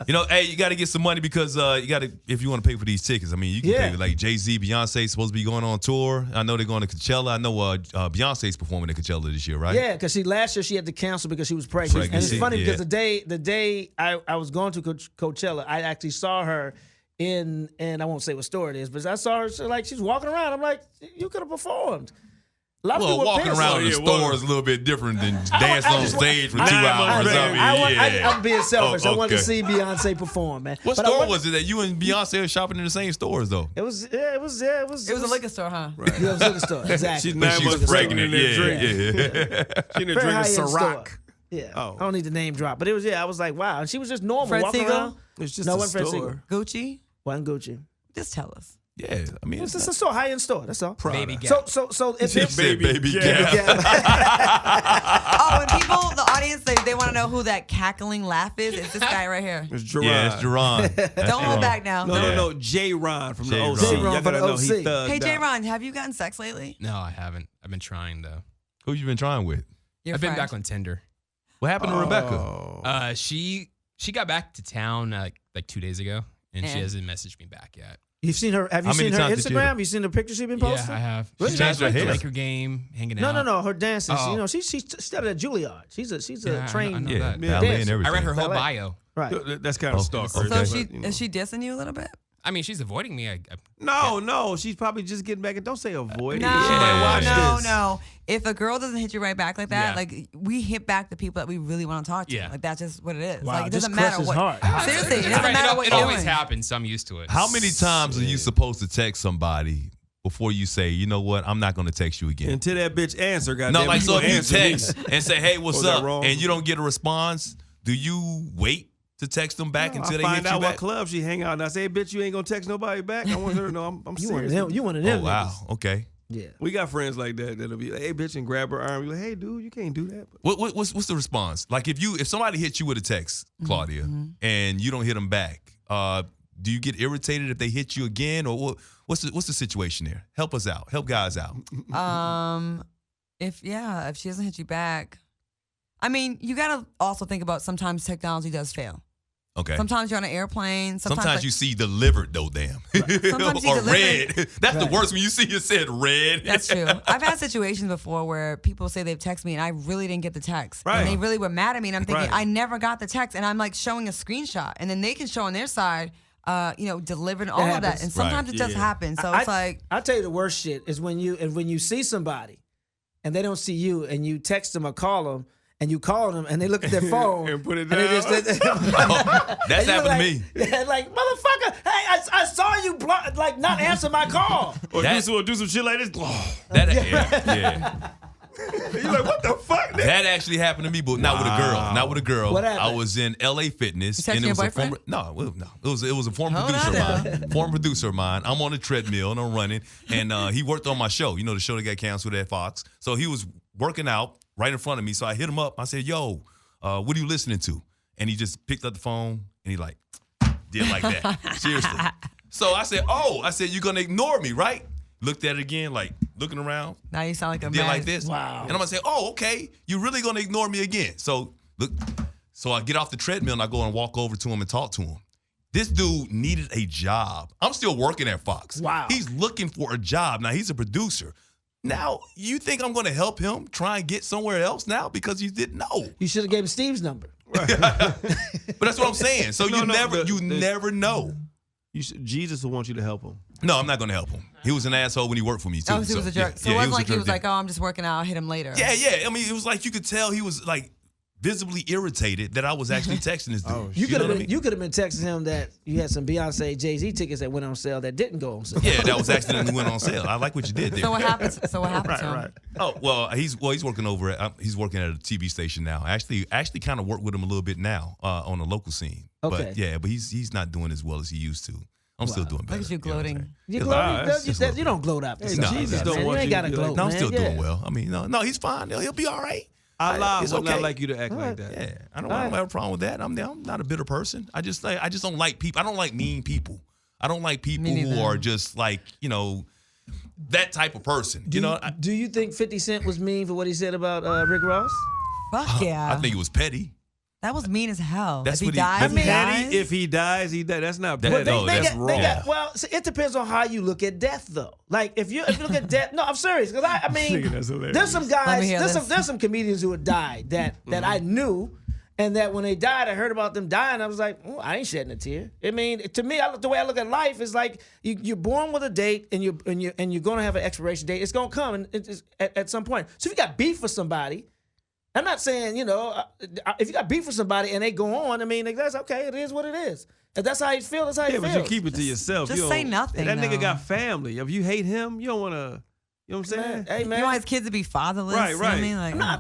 Hey, you got to get some money because if you want to pay for these tickets, I mean, you can pay for like Jay-Z, Beyonce supposed to be going on tour. I know they're going to Coachella. I know Beyonce's performing at Coachella this year, right? Yeah, because last year she had to cancel because she was pregnant. And it's funny because the day I was going to Coachella, I actually saw her and I won't say what store it is, but I saw her she's walking around. I'm like, you could have performed. Walking around in the store is a little bit different than dancing on stage for 2 hours. I'm being selfish. I wanted to see Beyonce perform, man. What store was it that you and Beyonce are shopping in the same stores, though? It was a liquor store, huh? Right. Yeah, it was a liquor store. Exactly. She's 9 months pregnant in there drinking. She didn't drink a Ciroc. Yeah. I don't need the name drop, but it was. I was like, wow. And she was just normal walking around. It's just a store. Gucci. Wasn't Gucci. Just tell us. Yeah, I mean, it's just a store, high-end store. That's all. Baby Gap. So if it's Baby Gap. Oh, and people, the audience, they want to know who that cackling laugh is. It's this guy right here. It's Jaron. Yeah, it's Jaron. Don't hold back now. No. Jaron from the OC. Jaron Y'all gotta know he thugged Hey, out. Jaron, have you gotten sex lately? No, I haven't. I've been trying though. Who you been trying with? Your I've been friend? back on Tinder. What happened to Rebekah? She got back to town like 2 days ago, and she hasn't messaged me back yet. You've seen her? Have you seen her Instagram? Have you seen the pictures she's been posting? Yeah, I have. Really? She changed her hair. Laker game, hanging out. No. Her dances. She studied at Juilliard. She's a trained. I know that. Ballet and everything. I read her whole bio. Right. That's kind of stalker. So is she dissing you a little bit? I mean, she's avoiding me. No. She's probably just getting back. Don't say avoid. No. If a girl doesn't hit you right back like that, like we hit back the people that we really want to talk to. Yeah. Like that's just what it is. Wow, like it doesn't matter what. Seriously, it doesn't matter what it you're always doing. happens, so I'm used to it. How many times are you supposed to text somebody before you say, you know what, I'm not going to text you again? Until that bitch answer, goddamn. No, like so if you text me. and say, hey, what's up, wrong? and you don't get a response, do you wait to text them back until they hit you back? I find out what club she hang out, and I say, hey, bitch, you ain't gonna text nobody back. I want her to know I'm serious. You one of them. Oh, wow. Okay. Yeah. We got friends like that that'll be like, hey, bitch, and grab her arm. You're like, hey, dude, you can't do that. What's the response? Like if somebody hits you with a text, Claudia, and you don't hit them back, do you get irritated if they hit you again, or what's the situation there? Help us out. Help guys out. If she doesn't hit you back, I mean, you gotta also think about sometimes technology does fail. Okay. Sometimes you're on an airplane. Sometimes you see delivered though, damn. Sometimes you or delivered. red. That's the worst when you see it said red. That's true. I've had situations before where people say they've texted me and I really didn't get the text. Right. And they really were mad at me and I'm thinking, I never got the text. And I'm like showing a screenshot. And then they can show on their side, delivered all of that. And sometimes it does happen. So it's like. I'll tell you the worst shit is when you see somebody and they don't see you and you text them or call them. And you call them, and they look at their phone and put it down. That's happened to me. Like, motherfucker, hey, I saw you not answer my call. Or do some shit like this. Yeah. You're like, what the fuck? That actually happened to me, but not with a girl. Not with a girl. What happened? I was in LA Fitness, and it was a former producer of mine. I'm on a treadmill and I'm running, and he worked on my show. You know, the show that got canceled at Fox. So he was working out right in front of me. So I hit him up. I said, yo, what are you listening to? And he just picked up the phone and he did like that. Seriously. So I said, you're going to ignore me, right? Looked at it again, looking around. Now you sound like a did man. like this. Wow. And I'm going to say, okay, you're really going to ignore me again. So I get off the treadmill and I go and walk over to him and talk to him. This dude needed a job. I'm still working at Fox. Wow. He's looking for a job. Now, he's a producer. Now, you think I'm going to help him try and get somewhere else now because you didn't know? You should have gave him Steve's number. But that's what I'm saying. So you never know. Jesus will want you to help him. No, I'm not going to help him. He was an asshole when he worked for me, too. Oh, he was a jerk. So it wasn't like he was like, oh, I'm just working out, I'll hit him later. Yeah. I mean, it was like you could tell he was visibly irritated that I was actually texting this dude. You could have been texting him that you had some Beyonce, Jay-Z tickets that went on sale that didn't go on sale. Yeah, that was accidentally went on sale. I like what you did there. So what happened to him? Right. Oh, well, he's working he's working at a TV station now. Actually kind of work with him a little bit now on the local scene. Okay. But he's not doing as well as he used to. I'm still doing better. Look at you gloating. You don't gloat after something. Jesus don't man. want You ain't you got to to gloat, No, I'm man. still doing well. I mean, no, he's fine. He'll be all right. Allah It's would okay. not like you to act like that. Yeah, I don't have a problem with that. I'm not a bitter person. I just don't like people. I don't like mean people. I don't like people who are just like, that type of person. Do you think 50 Cent was mean for what he said about Rick Ross? Fuck yeah. I think it was petty. That was mean as hell. That's if he what he- dies, I he mean, dies. If he dies, he dies. That's not That- petty. no, that's wrong. Well, so it depends on how you look at death, though. Like if you look at death, no, I'm serious because I mean, Nigga, that's hilarious. there's some Let guys, me hear there's this. some comedians who have died that I knew, and that when they died, I heard about them dying. I was like, oh, I ain't shedding a tear. I mean, to me, the way I look at life is like you're born with a date, and you're gonna have an expiration date. It's gonna come, and it's at some point. So if you got beef with somebody. I'm not saying, if you got beef with somebody and they go on, I mean, that's okay. It is what it is. If that's how you feel, that's how you feel. Yeah, but you keep it to yourself. just You say don't- nothing, That nigga though. got family. If you hate him, you don't want to. You know what I'm saying? Hey, man. You want his kids to be fatherless? Right, You know what I right.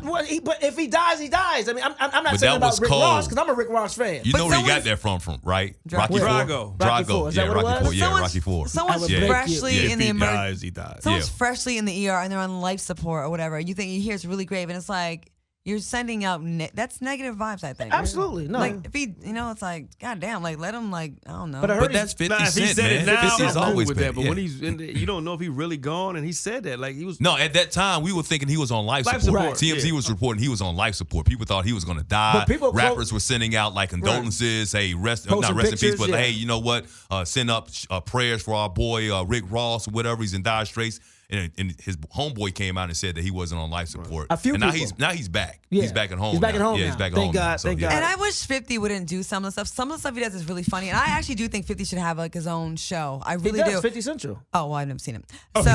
mean? Like, But if he dies, he dies. I mean, I'm not But saying that about was Rick cold. Ross because I'm a Rick Ross fan. You But know where he someone's- got that from, right? Rocky Rocky Drago. Four. Rocky Four. Is that what it Rocky was? Four. Yeah, Rocky Four. Someone's I would break freshly you. in the emergency. he dies. Someone's Yeah. freshly in the ER and they're on life support or whatever. You hear it's really grave, and it's like you're sending out that's negative vibes. I think Absolutely, no. Like if he, it's like goddamn, like let him like I don't know. But I heard But that's 50 Nah, if he Cent, said it man. now, 50 is I'm always with that. bad. But Yeah. when he's in you don't know if he really gone, and he said that like he was. No, at that time, we were thinking he was on life support. support, TMZ yeah. was reporting he was on life support. People thought he was going to die. But people Rappers were sending out like condolences. Hey, not Posting rest in peace, pictures, but yeah. hey, you know what? Send up prayers for our boy Rick Ross or whatever. He's in dire straits. And his homeboy came out and said that he wasn't on life support. A few and now people. he's back. Yeah. He's back at home. He's back now. at home Yeah, now. he's back at Thank home. God, now. So, thank yeah. God. And I wish 50 wouldn't do some of the stuff. Some of the stuff he does is really funny, and I actually do think 50 should have like his own show. I He really does, do. 50 Central. Oh well, I've never seen him. So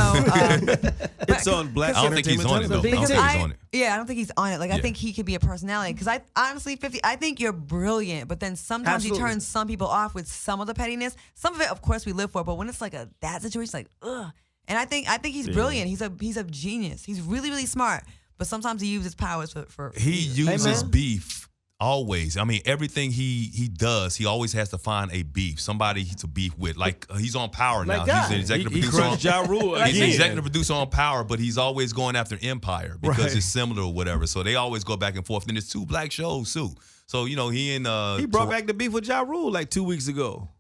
It's on Black I don't think he's on it, though. I don't think he's on it. Yeah, I don't think he's on it. Like I Yeah. think he could be a personality. Because I honestly, 50, I think you're brilliant, but then sometimes you Absolutely. turn some people off with some of the pettiness. Some of it, of course, we live for. But when it's like that situation, it's like ugh. And I think he's brilliant. He's a genius. He's really, really smart. But sometimes he uses powers for He uses man. beef always. I mean, everything he does, he always has to find a beef, somebody to beef with. Like he's on Power now. Like God. He's an executive He producer. crushed Ja Rule He's an again. executive producer on Power, but he's always going after Empire because Right. it's similar or whatever. So they always go back and forth. And there's two black shows too. So he and He brought back the beef with Ja Rule like 2 weeks ago.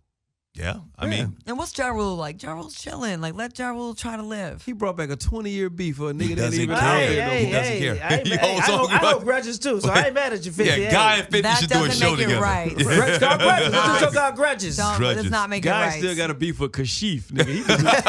Yeah, I mean, And what's Ja Rule like? Ja Rule's chilling. Like let Ja Rule try to live. He brought back a 20-year beef for a nigga that doesn't ain't even care. out Hey, there no hey, more. doesn't hey, care. I ain't He mad- holds I on. hold- I hold grudges too, so I ain't mad at you, 50. yeah, Guy and 50 That should do a doesn't show make it together. right. Grudges, got grudges. Let's talk about grudges. Don't Grudges. does not make it Guy right. still got a beef with Kashif, nigga. He just, that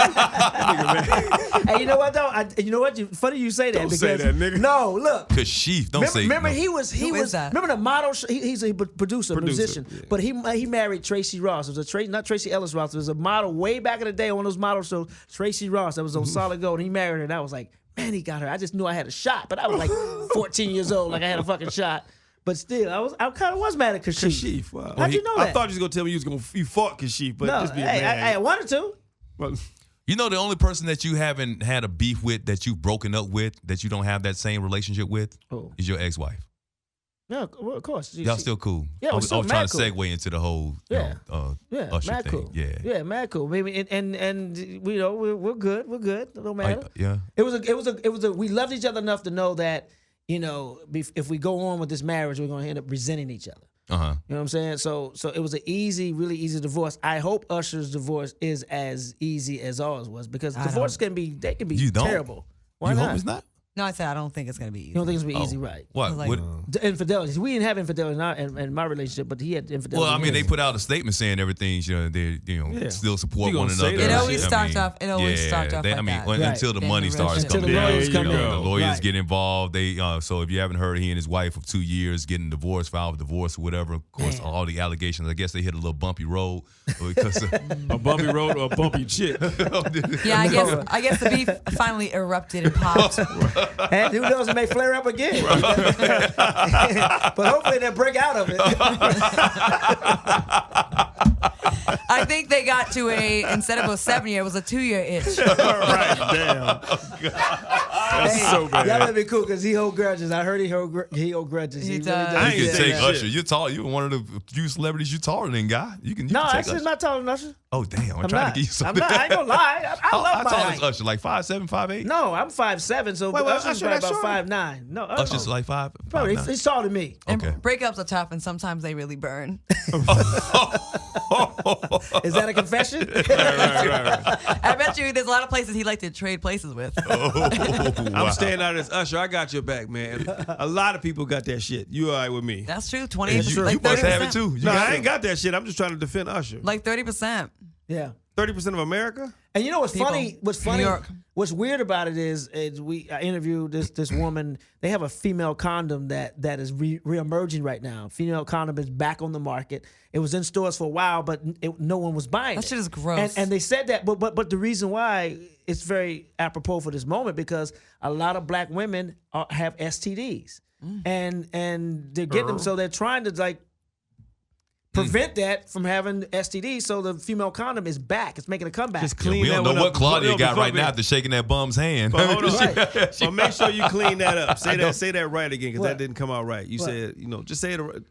nigga, man. Hey, you know what though? You know what? Funny you say that Don't because say that, nigga. no, look. Kashif, don't say Remember, no. he was Who is that? remember the model. He's a producer, musician, yeah. but he married Tracy Ross. It was not Tracy Ellis Ross. It was a model way back in the day on those model shows. Tracy Ross that was on Solid Gold. And he married her, and I was like, man, he got her. I just knew I had a shot, but I was like 14 years old, like I had a fucking shot. But still, I kind of was mad at Kashif. Kashif, wow. How'd you know that? I thought you was gonna tell me you fought Kashif, but No, just being hey, mad. I wanted to. Well, You know the only person that you haven't had a beef with, that you've broken up with, that you don't have that same relationship with, Who? is your ex-wife. Yeah, well, of course. Y'all still cool. Yeah, I we're was still trying mad to cool. segue into the whole Yeah. Usher mad thing. cool. Yeah. Mad cool. Maybe and we we're good. We're good. It don't matter. Yeah. It was a. We loved each other enough to know that if we go on with this marriage, we're gonna end up resenting each other. Uh-huh. You know what I'm saying? So it was an really easy divorce. I hope Usher's divorce is as easy as ours was because divorce can be You don't? terrible. Why you not? hope it's not? No, I said I don't think it's gonna be easy. You don't think it's gonna be easy, right? What? Like- What- The infidelities. We didn't have infidelity in my relationship, but he had infidelity. Well, I mean, they in his. put out a statement saying everything's, they, Yeah. still support You one gonna say another. that? It always starts off- it always starts off they- like I mean, that. Right. until the Then money the starts rest- Until coming the in. lawyers come in. The lawyers Right. get involved. They so if you haven't heard, he and his wife of 2 years getting divorced, filed for divorce or whatever. Of course, Man. all the allegations. I guess they hit a little bumpy road because a bumpy road or a bumpy chick. Yeah, I guess the beef finally erupted and popped. And who knows, it may flare up again. But hopefully they'll break out of it. I think they got to instead of a 7-year, it was a 2-year itch. Right, damn. That's so bad. That would be cool because he hold grudges. I heard he hold grudges. He really does. You ain't can saying take that Usher. Shit. You're tall. You're one of the few celebrities you taller than guy. You can No, take actually, Usher. not taller than Usher. Oh damn! I'm I'm trying not. to get you I'm something. not. I ain't gonna lie. I How love my tall height. is Usher? Like 5'7", 5'8"? No, I'm 5'7", so Wait, Usher's Usher probably that about short? 5'9". No, Usher's like 5'9". probably he's taller than me. And Okay. breakups are tough, and sometimes they really burn. Is that a confession? Right. I bet you there's a lot of places he'd like to trade places with. I'm staying out of this. Usher, I got your back, man. A lot of people got that shit. You all right with me? That's true. 20. And you, like you must 30%. have it too. You No, got I it. ain't got that shit. I'm just trying to defend Usher. Like 30%. Yeah. 30% of America? And you know what's People. funny? What's funny? New York. What's weird about it is I interviewed this woman. They have a female condom that is reemerging right now. Female condom is back on the market. It was in stores for a while, but no one was buying it. That shit is gross. And they said that, but the reason why it's very apropos for this moment because a lot of black women have STDs, and they're getting them, so they're trying to like prevent that from having STDs. So the female condom is back. It's making a comeback. Just Yeah, clean we that don't know one what up. Claudia got Before right we- now after shaking that bum's hand. But hold on. Right. But make sure you clean that up. Say that right again because What? that didn't come out right. You What? said, just say it.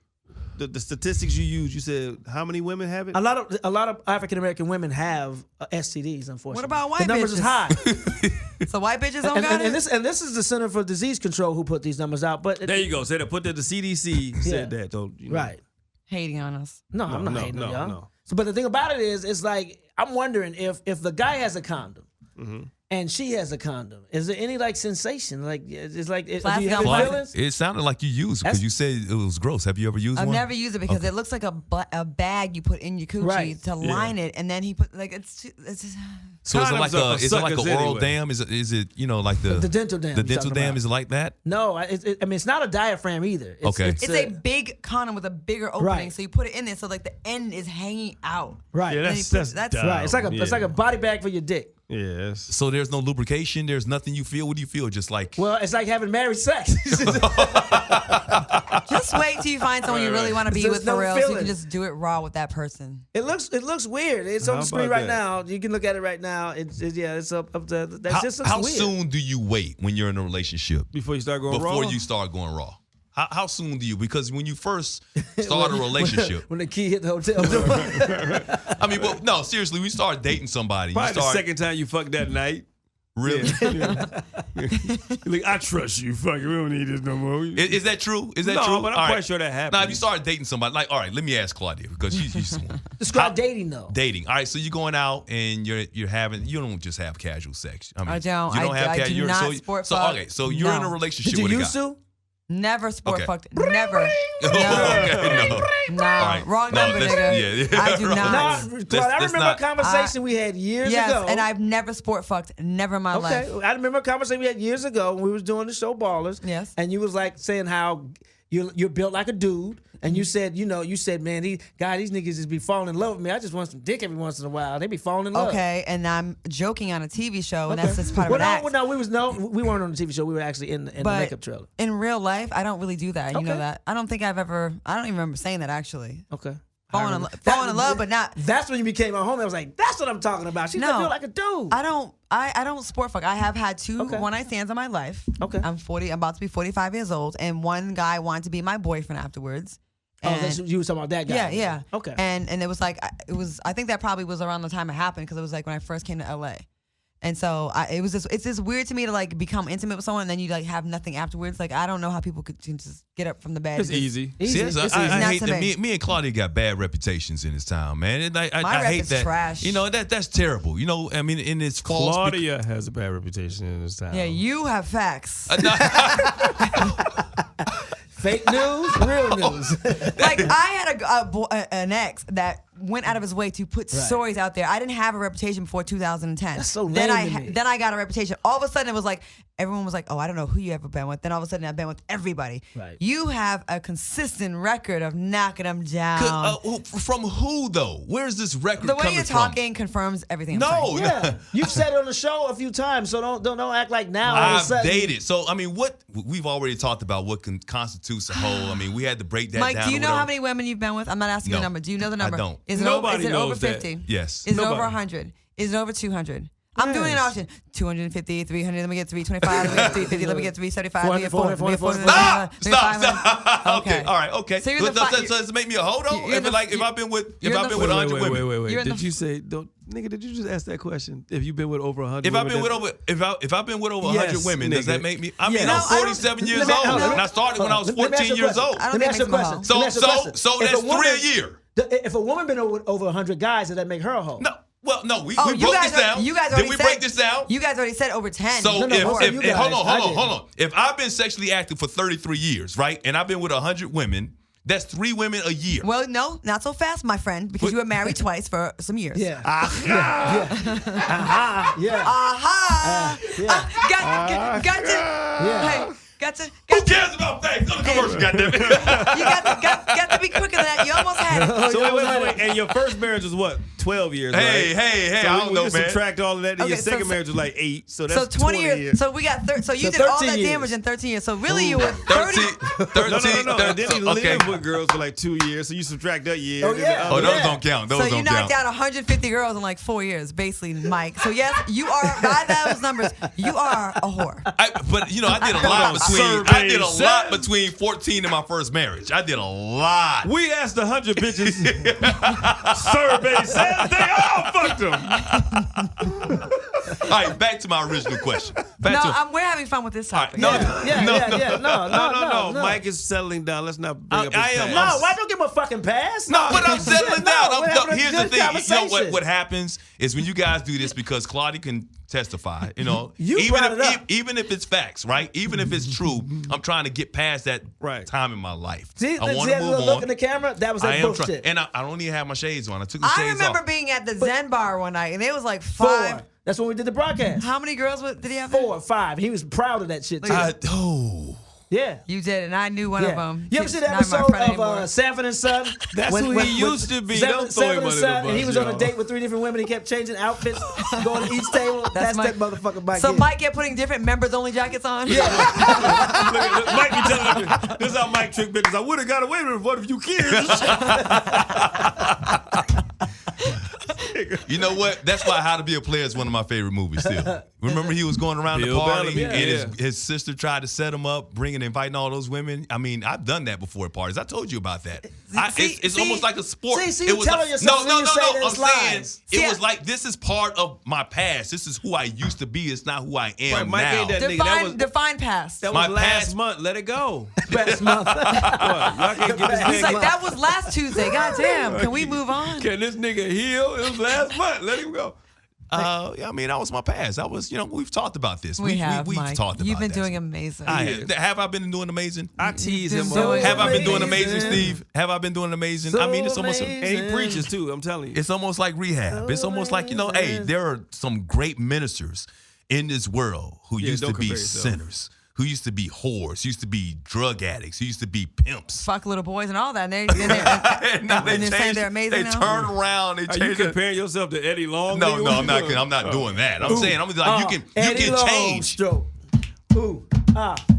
The statistics you used, you said how many women have it? A lot of African American women have STDs. Unfortunately, What about white the numbers is bitches? high. So white bitches don't got and it? this is the Center for Disease Control who put these numbers out. But There you go. Say that. Put that. The CDC said that. So, right. Hating on us. No, I'm not hating on y'all. no. So, but the thing about it is, it's like I'm wondering if the guy has a condom and she has a condom, is there any like sensation? Like it's like do you Plastic have on any plastic. feelings? It sounded like you used it because you said it was gross. Have you ever used I've one? never used it because it looks like a bag you put in your coochie Right. to line it, and then he put like it's just, So is it Condoms like are for is it like suckers an oral anyway. dam? Is it like the dental dam The you're dental talking dam about. is it like that? No, I mean it's not a diaphragm either. Okay. it's a big condom with a bigger opening, Right. so you put it in there, so like the end is hanging out. right. Yeah, Then that's you put- that's dumb. right. It's like a body bag for your dick. Yes. So there's no lubrication. There's nothing you feel. What do you feel? Just like Well, it's like having married sex. Just wait till you find someone you really want to be There's with no for real, so you feeling. can just do it raw with that person. It looks weird. It's on How the screen about right that? now. You can look at it right now. It's up to that how, just looks how weird. soon do you wait when you're in a relationship Before you start going before raw? you start going raw? How soon do you? Because when you first start a relationship, when the key hit the hotel door. I mean, well, no, seriously, we start dating somebody. Probably you the start second time you fucked that night. really. Like, I trust you. Fuck it. We don't need this no more. Is that true? Is that No, true? but I'm All quite sure that happened. Now, if you start dating somebody, like, all right, let me ask Claudia because she's Describe dating though. dating. All right, so you're going out and you're having. You don't just have casual sex. I mean, I don't. You don't I- have I casual. do not sport so fuck. okay, so you're in a No. relationship Did you with a guy. used to? Never sport Okay. fucked. Never. Okay, no. No. right. Wrong No, number, let's- nigga. yeah. I do Right. not. No, Let's- Claude, let's I remember not- a conversation we had years Yes, ago. and I've never sport fucked. Never in my Okay, life. I remember a conversation we had years ago when we was doing the show Ballers. Yes. And you was like saying how you're built like a dude, and you said, man, these niggas just be falling in love with me. I just want some dick every once in a while. They be falling in love. Okay, and I'm joking on a TV show, and Okay. that's just part of well, an act. we weren't on the TV show. We were actually in the But makeup trailer. in real life, I don't really do that. You know Okay. that. I don't think I've ever. I don't even remember saying that actually. Okay. Falling in love, but not. That's when you became my homie. I was like, that's what I'm talking about. She's No. built like a dude. I don't sport fuck. I have had two Okay. one-night stands in my life. Okay. I'm about to be 45 years old, and one guy wanted to be my boyfriend afterwards. Oh, And- that's, you was talking about that guy. Yeah, yeah. Okay. And it was like I think that probably was around the time it happened because it was like when I first came to LA. And so it's just weird to me to like become intimate with someone and then you like have nothing afterwards. Like I don't know how people could just get up from the bed. It's easy. See, It's I easy. hate Not that. to me. Me and Claudia got bad reputations in this town, man. And I My rep hate is that. trash. You know that's terrible. You know, I mean, and it's false. Claudia has a bad reputation in this town. Yeah, you have facts. Fake news, real news. Like I had an ex that went out of his way to put stories out there. I didn't have a reputation before 2010. That's so lame then to me. Then I got a reputation. All of a sudden it was like everyone was like, "Oh, I don't know who you ever been with." Then all of a sudden I've been with everybody. Right. You have a consistent record of knocking them down. From who though? Where's this record The way coming you're from? talking confirms everything. I'm No, saying. Yeah, you've said it on the show a few times, so don't act like now. all of a I've sudden, dated. So I mean, what we've already talked about what constitutes a hoe. I mean, we had to break that Mike, down. do you or know whatever. how many women you've been with? I'm not asking No, the number. Do you know the number? I don't. Is it Nobody over knows that. 50? Yes. Is it over 100? Is it over 200? I'm doing an auction. 250, 300, let me get 325, let me get 350, let me get 375, let me get 400, let me get 400. Stop. Okay. All right. Okay. So you're the so does it make me a hoe though? If I've been with 100 women. Wait. Did you say nigga? Did you just ask that question? If you've been with over 100? If I've been with over 100 women, does that make me? I mean, Yes. I'm 47 years old, and I started when I was 14 years old. Let me ask you a question. So that's 3 a year. If a woman been over 100 guys, does that make her a hoe? No. Well, no, we broke this down. Did we break this down? You guys already said over 10. So hold on. If I've been sexually active for 33 years, right, and I've been with 100 women, that's 3 women a year. Well, no, not so fast, my friend, because you were married twice for some years. Yeah. Gotcha. Who cares about facts? Go to commercial, goddammit. You got to be quicker than that. You almost had it. So wait. And your first marriage was what? 12 years, right? Hey, so I don't know, man. Subtract all of that, and your second marriage was like 8. So that's 20 years. So we got so you did all that damage in 13 years. So really you were 30. 13. No. Then he lived with girls for like 2 years. So you subtract that year. Oh, yeah. Those don't count. So you knocked out 150 girls in like 4 years, basically, Mike. So yes, you are, by those numbers, you are a whore. But you know, I did a lot between 14 and my first marriage. I did a lot. We asked 100 bitches. Survey says they all fucked them. All right, back to my original question. We're having fun with this topic. No. Mike is settling down. Let's not bring up his past. No, why don't give him a fucking pass? No, but I'm settling down. Here's the thing. Conversation. You know what happens is when you guys do this, because Claudia can testify, you know, even if it's facts, right? Even if it's true, I'm trying to get past that time in my life. See, I want to move on. Look in the camera. That was that bullshit. And I don't even have my shades on. I took the shades off. I remember being at the Zen bar one night, and it was like 5. 4. That's when we did the broadcast. How many girls did he have? 4 or 5. He was proud of that shit too. Yeah. You did, and I knew one of them. You ever see the episode of Sanford and Son? That's who he used to be. Don't throw him under the bus, and he was on a date with 3 different women. He kept changing outfits, going to each table. That's that motherfucker Mike. So Mike kept putting different members-only jackets on? Yeah. look, Mike be telling me, this is how Mike trick bitches. I would have got away with it with one of you kids. You know what? That's why How to Be a Player is one of my favorite movies still. Remember he was going around the party and his sister tried to set him up, inviting all those women. I mean, I've done that before at parties. I told you about that. It's almost like a sport. See, you telling yourself no. I'm saying it was like, this is part of my past. This is who I used to be. It's not who I am now. Define past. That was last month. Let it go. Last month. He's like, that was last Tuesday. God damn. Can we move on? Can this nigga heal? It was last month. Let him go. I mean, that was my past. That was, we've talked about this. We've Mike. talked about You've been this. doing amazing. Have I been doing amazing? I tease him. Have I been doing amazing, Steve? Have I been doing amazing? So I mean, it's almost. And he preaches too. I'm telling you. It's almost like rehab. It's almost like, hey, there are some great ministers in this world who used to be sinners. Who used to be whores, used to be drug addicts, who used to be pimps. Fuck little boys and all that. And they're saying they're amazing They now? turn around. Are you comparing yourself to Eddie Long? No, I'm not doing that. I'm saying, you can change.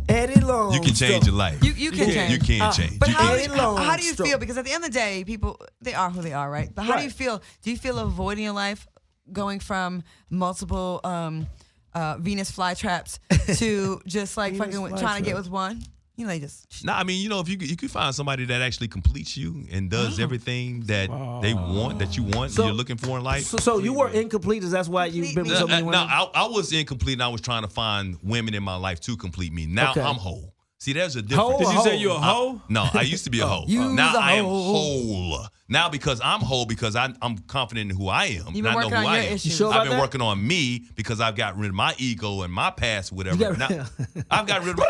Eddie Long. You can change your life. You can change. You can change. But how do you feel? Because at the end of the day, people, they are who they are, right? But how do you feel? Do you feel avoiding your life going from multiple Venus flytraps to just like fucking trying to get with one? They just. I mean, if you could find somebody that actually completes you and does everything that they want, that you want, and you're looking for in life. So you were incomplete. Is that's why you've been with so many women? No, I was incomplete, and I was trying to find women in my life to complete me. Now I'm whole. See, there's a difference. Did you say you're a hoe? No, I used to be a hoe. Now I am whole. Now because I'm whole, because I'm confident in who I am. You've been working on your issues. Sure I've been working on me because I've got rid of my ego and my past, whatever. I've got rid of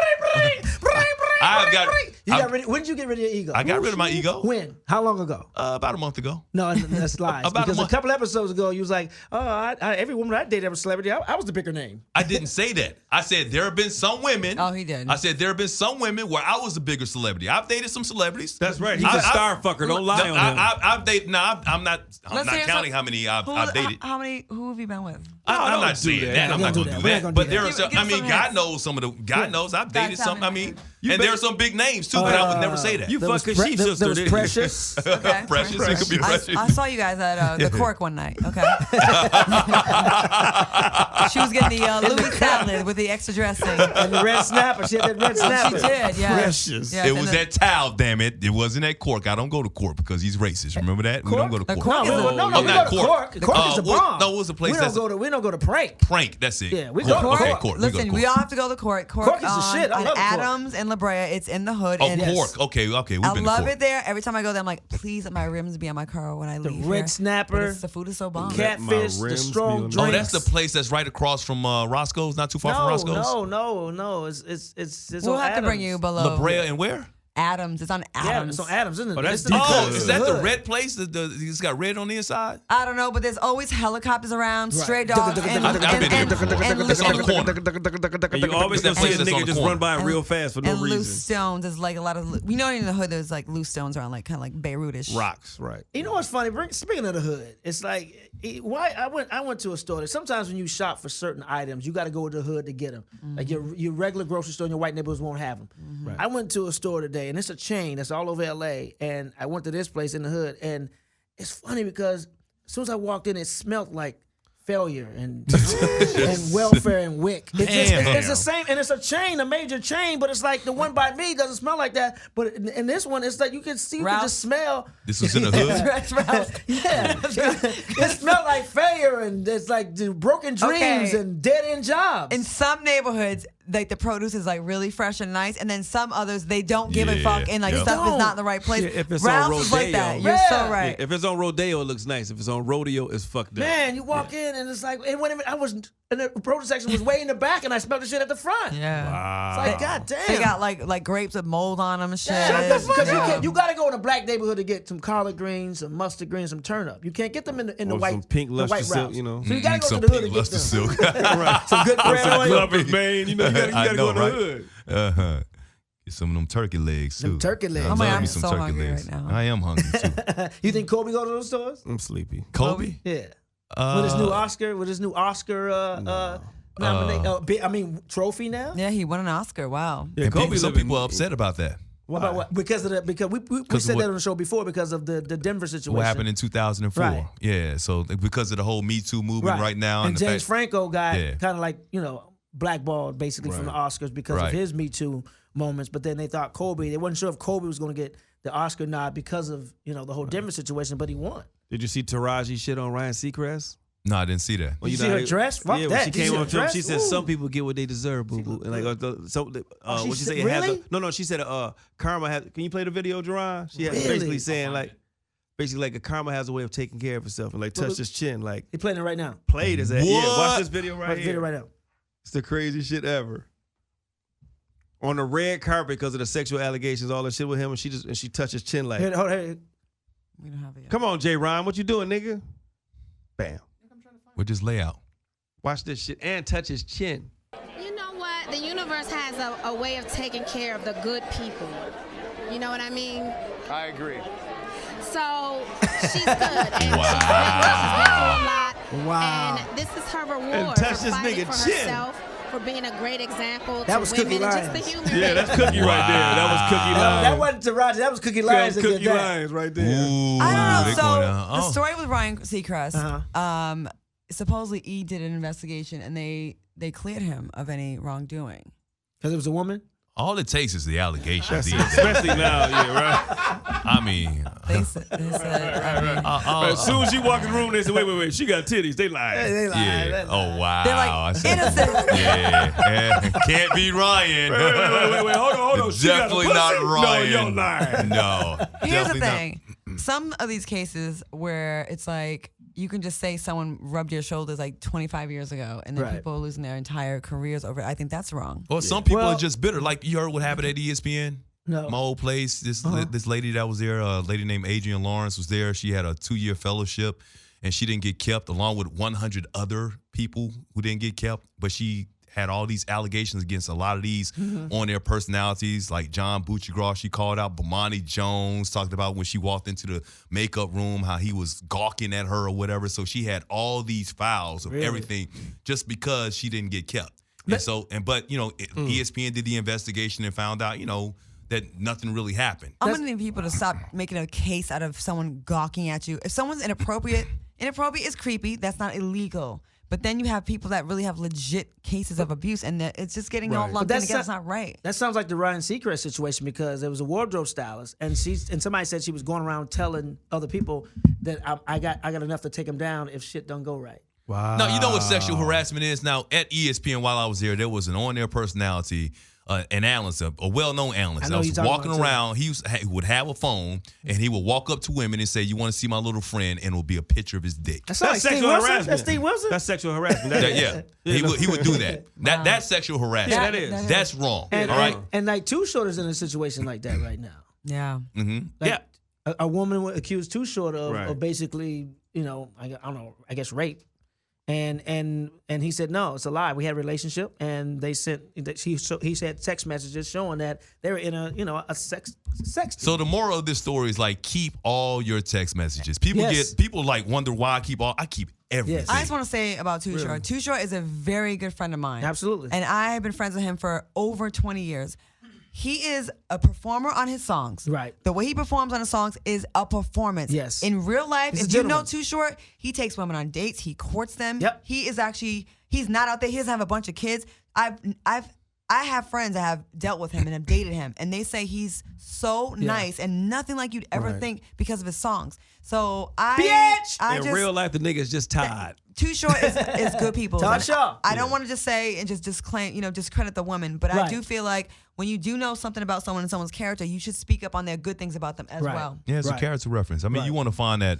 when did you get rid of your ego? I got rid of my ego. When? How long ago? About a month ago. No, that's lies. Because a couple episodes ago, you was like, every woman I dated was a celebrity. I was the bigger name. I didn't say that. I said there have been some women. Oh, he did. I said there have been some women where I was the bigger celebrity. I've dated some celebrities. That's right. He's a star fucker. Don't lie on him. I've dated. No, I'm not counting how many I've dated. Who have you been with? I'm not saying that. I'm not going to do that. But there are some. I mean, God knows some of the. God knows I've dated some. I mean, And there are some big names, too, but I would never say that. You fucking sheep sister. There was Precious. Okay. Precious. It could be Precious. I saw you guys at the Cork one night. Okay. She was getting the Louis salad with the extra dressing. And the red snapper. She had that red snapper. She did, yeah. Precious. Yeah, It was at Tao, damn it. It wasn't at Cork. I don't go to Cork because he's racist. Remember that? We don't go to The Cork. Cork is a- No, Oh, we not go to Cork. Cork is the bomb. No, it was a place we that's don't go to Prank. Prank. That's it. Yeah, we Cork. go to Okay, Cork. Cork. Listen, we all have to go to Cork. Cork is the on- shit. I on love Cork. Adams and La Brea. It's in the hood. Oh, and Cork. Okay. We've I been to love Cork. it there. Every time I go there, I'm like, please let my rims be on my car when I The leave. red here. snapper. But the food is so bomb. Catfish. The rims strong be on- drinks. Oh, that's the place that's right across from Roscoe's, not too far from Roscoe's? No. It's We'll on have to Adams. bring you below. La Brea and where? Adams. It's on Yeah, Adams. it's on Adams, isn't it? Oh, that's It's the- deep. Oh, Because is that the hood. red place? It's got red on the inside? I don't know, but there's always helicopters around, stray dogs, and I've been there before. It's on the corner. And you always gonna see place a that's on nigga the just corner. run by real fast for no and loose reason. stones. There's like a lot of, in the hood, there's like loose stones around, like kind of like Beirutish. Rocks, right. You know what's funny? Speaking of the hood, it's like why I went to a store. Sometimes when you shop for certain items, you got to go to the hood to get them. Like your regular grocery store in your white neighborhoods won't have them. Right. I went to a store today, and it's a chain that's all over LA. And I went to this place in the hood, and it's funny because as soon as I walked in, it smelled like failure and and welfare and wick. It's the same, and it's a chain, a major chain, but it's like the one by me doesn't smell like that. But in this one, it's like you can see, you can just smell. This was in the hood? That's right. Yeah, it smelled like failure, and it's like the broken dreams Okay. and dead end jobs. In some neighborhoods, like the produce is like really fresh and nice, and then some others they don't give a fuck, and like Yep. stuff is not in the right place. Yeah, if it's Ralph's on is like Rodeo. that. You're so right. If it's on Rodeo, it looks nice. If it's on Rodeo, it's fucked up. Man, you walk in and it's like, and when I was, and the produce section was way in the back, and I smelled the shit at the front. Yeah. It's like, God damn. They got like grapes with mold on them and shit. Because you got to go in a black neighborhood to get some collard greens, some mustard greens, some turnip. You can't get them in the Or white, some pink the luster white silk, routes. you know. So you got to go Some to the hood pink to get luster them. silk. Right. Some good bread Some oil. Glover's Bane, you gotta I go know, in the right? hood. Uh-huh. Get some of them turkey legs, too. Them turkey legs. I Oh my love God, me I'm some so turkey hungry legs. right now. I am hungry, too. You think Kobe go to those stores? I'm sleepy. Kobe? Yeah. With his new Oscar trophy now. Yeah, he won an Oscar. Wow. Yeah, And Kobe some living- people are upset about that. About what? Because we said what- that on the show before because of the Denver situation. What happened in 2004? Right. Yeah, so because of the whole Me Too movement right now. And the James fact- Franco got Yeah. kind of like, blackballed basically from the Oscars because of his Me Too moments. But then they thought they wasn't sure if Kobe was going to get the Oscar nod because of, the whole Denver situation, but he won. Did you see Taraji shit on Ryan Seacrest? No, I didn't see that. Well, You see her dress? Fuck yeah, that. when she Did you came see on her Trump, dress? she said Ooh. some people get what they deserve, boo boo. And what she said- say? It has really? no. She said karma has. Can you play the video, Jaron? She had Really? basically saying like a karma has a way of taking care of herself and like touched his chin, like He playing it right now. played his ass. Yeah, What? watch this video right Watch the here. video right now. It's the craziest shit ever. On the red carpet because of the sexual allegations, all that shit with him, and she touched his chin like, Here, hold on. We don't have it yet. come on, J. Ryan, what you doing, nigga? Bam. With this layout. Watch this shit and touch his chin. You know what? The universe has a way of taking care of the good people. You know what I mean? I agree. So she's good. And she's been through a lot. Wow. And this is her reward And touch for this fighting nigga for chin. herself, for being a great example That to was women Cookie and just Lyons. the human Yeah, being. that's Cookie right there. That was Cookie Lyons. That wasn't Taraji. That was Cookie Lyons that did Cookie that. Lyons right there. Ooh, I they don't know. going So down. the Oh. story with Ryan Seacrest, Uh-huh. supposedly E did an investigation and they cleared him of any wrongdoing. Because it was a woman? All it takes is the allegation. Especially now, yeah, right. I mean, They said, As soon as she walked in the room, they said, wait, she got titties. They lied. They lied. yeah. Oh, wow. They're I like, see. innocent. Yeah. Can't be Ryan. Wait, hold on. She got a Definitely pussy? not Ryan. No, you're lying. No. Here's the definitely not. thing. Some of these cases where it's like you can just say someone rubbed your shoulders like 25 years ago and then Right. people are losing their entire careers over it. I think that's wrong. Well, some people Well- are just bitter. Like you heard what happened at ESPN? No. My old place. This lady that was there, a lady named Adrienne Lawrence was there. She had a 2-year fellowship and she didn't get kept along with 100 other people who didn't get kept. But she had all these allegations against a lot of these on their personalities, like John Buccigross. She called out Bomani Jones, talked about when she walked into the makeup room, how he was gawking at her or whatever. So she had all these files of everything just because she didn't get kept. But ESPN did the investigation and found out, that nothing really happened. I'm gonna need people to stop making a case out of someone gawking at you. If someone's inappropriate is creepy. That's not illegal. But then you have people that really have legit cases of abuse, and it's just getting all lumped in together. It's not right. That sounds like the Ryan Seacrest situation, because there was a wardrobe stylist, and somebody said she was going around telling other people that I got enough to take them down if shit don't go right. Wow. No, you know what sexual harassment is? Now, at ESPN, while I was there was an on-air personality, an analyst, a well-known analyst. I was walking around. He would have a phone, and he would walk up to women and say, "You want to see my little friend?" And it would be a picture of his dick. That's sexual harassment. That's Steve Wilson. That's sexual harassment. He would do that. That's sexual harassment. Yeah, that is. That's wrong. And, all right. And like Too Short is in a situation like that right now. Yeah. Mm-hmm. A woman accused Too Short of basically, I don't know, I guess rape. And he said, no, it's a lie. We had a relationship, and they sent he said text messages showing that they were in a sex. So the moral of this story is like, keep all your text messages. People wonder why I keep everything. Yes. I just want to say about Too Short. Too Short is a very good friend of mine. Absolutely. And I have been friends with him for over 20 years. He is a performer on his songs. Right. The way he performs on his songs is a performance. Yes. In real life, if you know Too Short, he takes women on dates. He courts them. Yep. He's not out there. He doesn't have a bunch of kids. I have friends that have dealt with him and have dated him, and they say he's so nice and nothing like you'd ever think because of his songs. So in real life, the nigga is just Todd. Too Short is good people. Todd Shaw. I don't want to just say and just disclaim, discredit the woman, but I do feel like when you do know something about someone and someone's character, you should speak up on their good things about them as well. Yeah, it's a character reference. I mean, you want to find that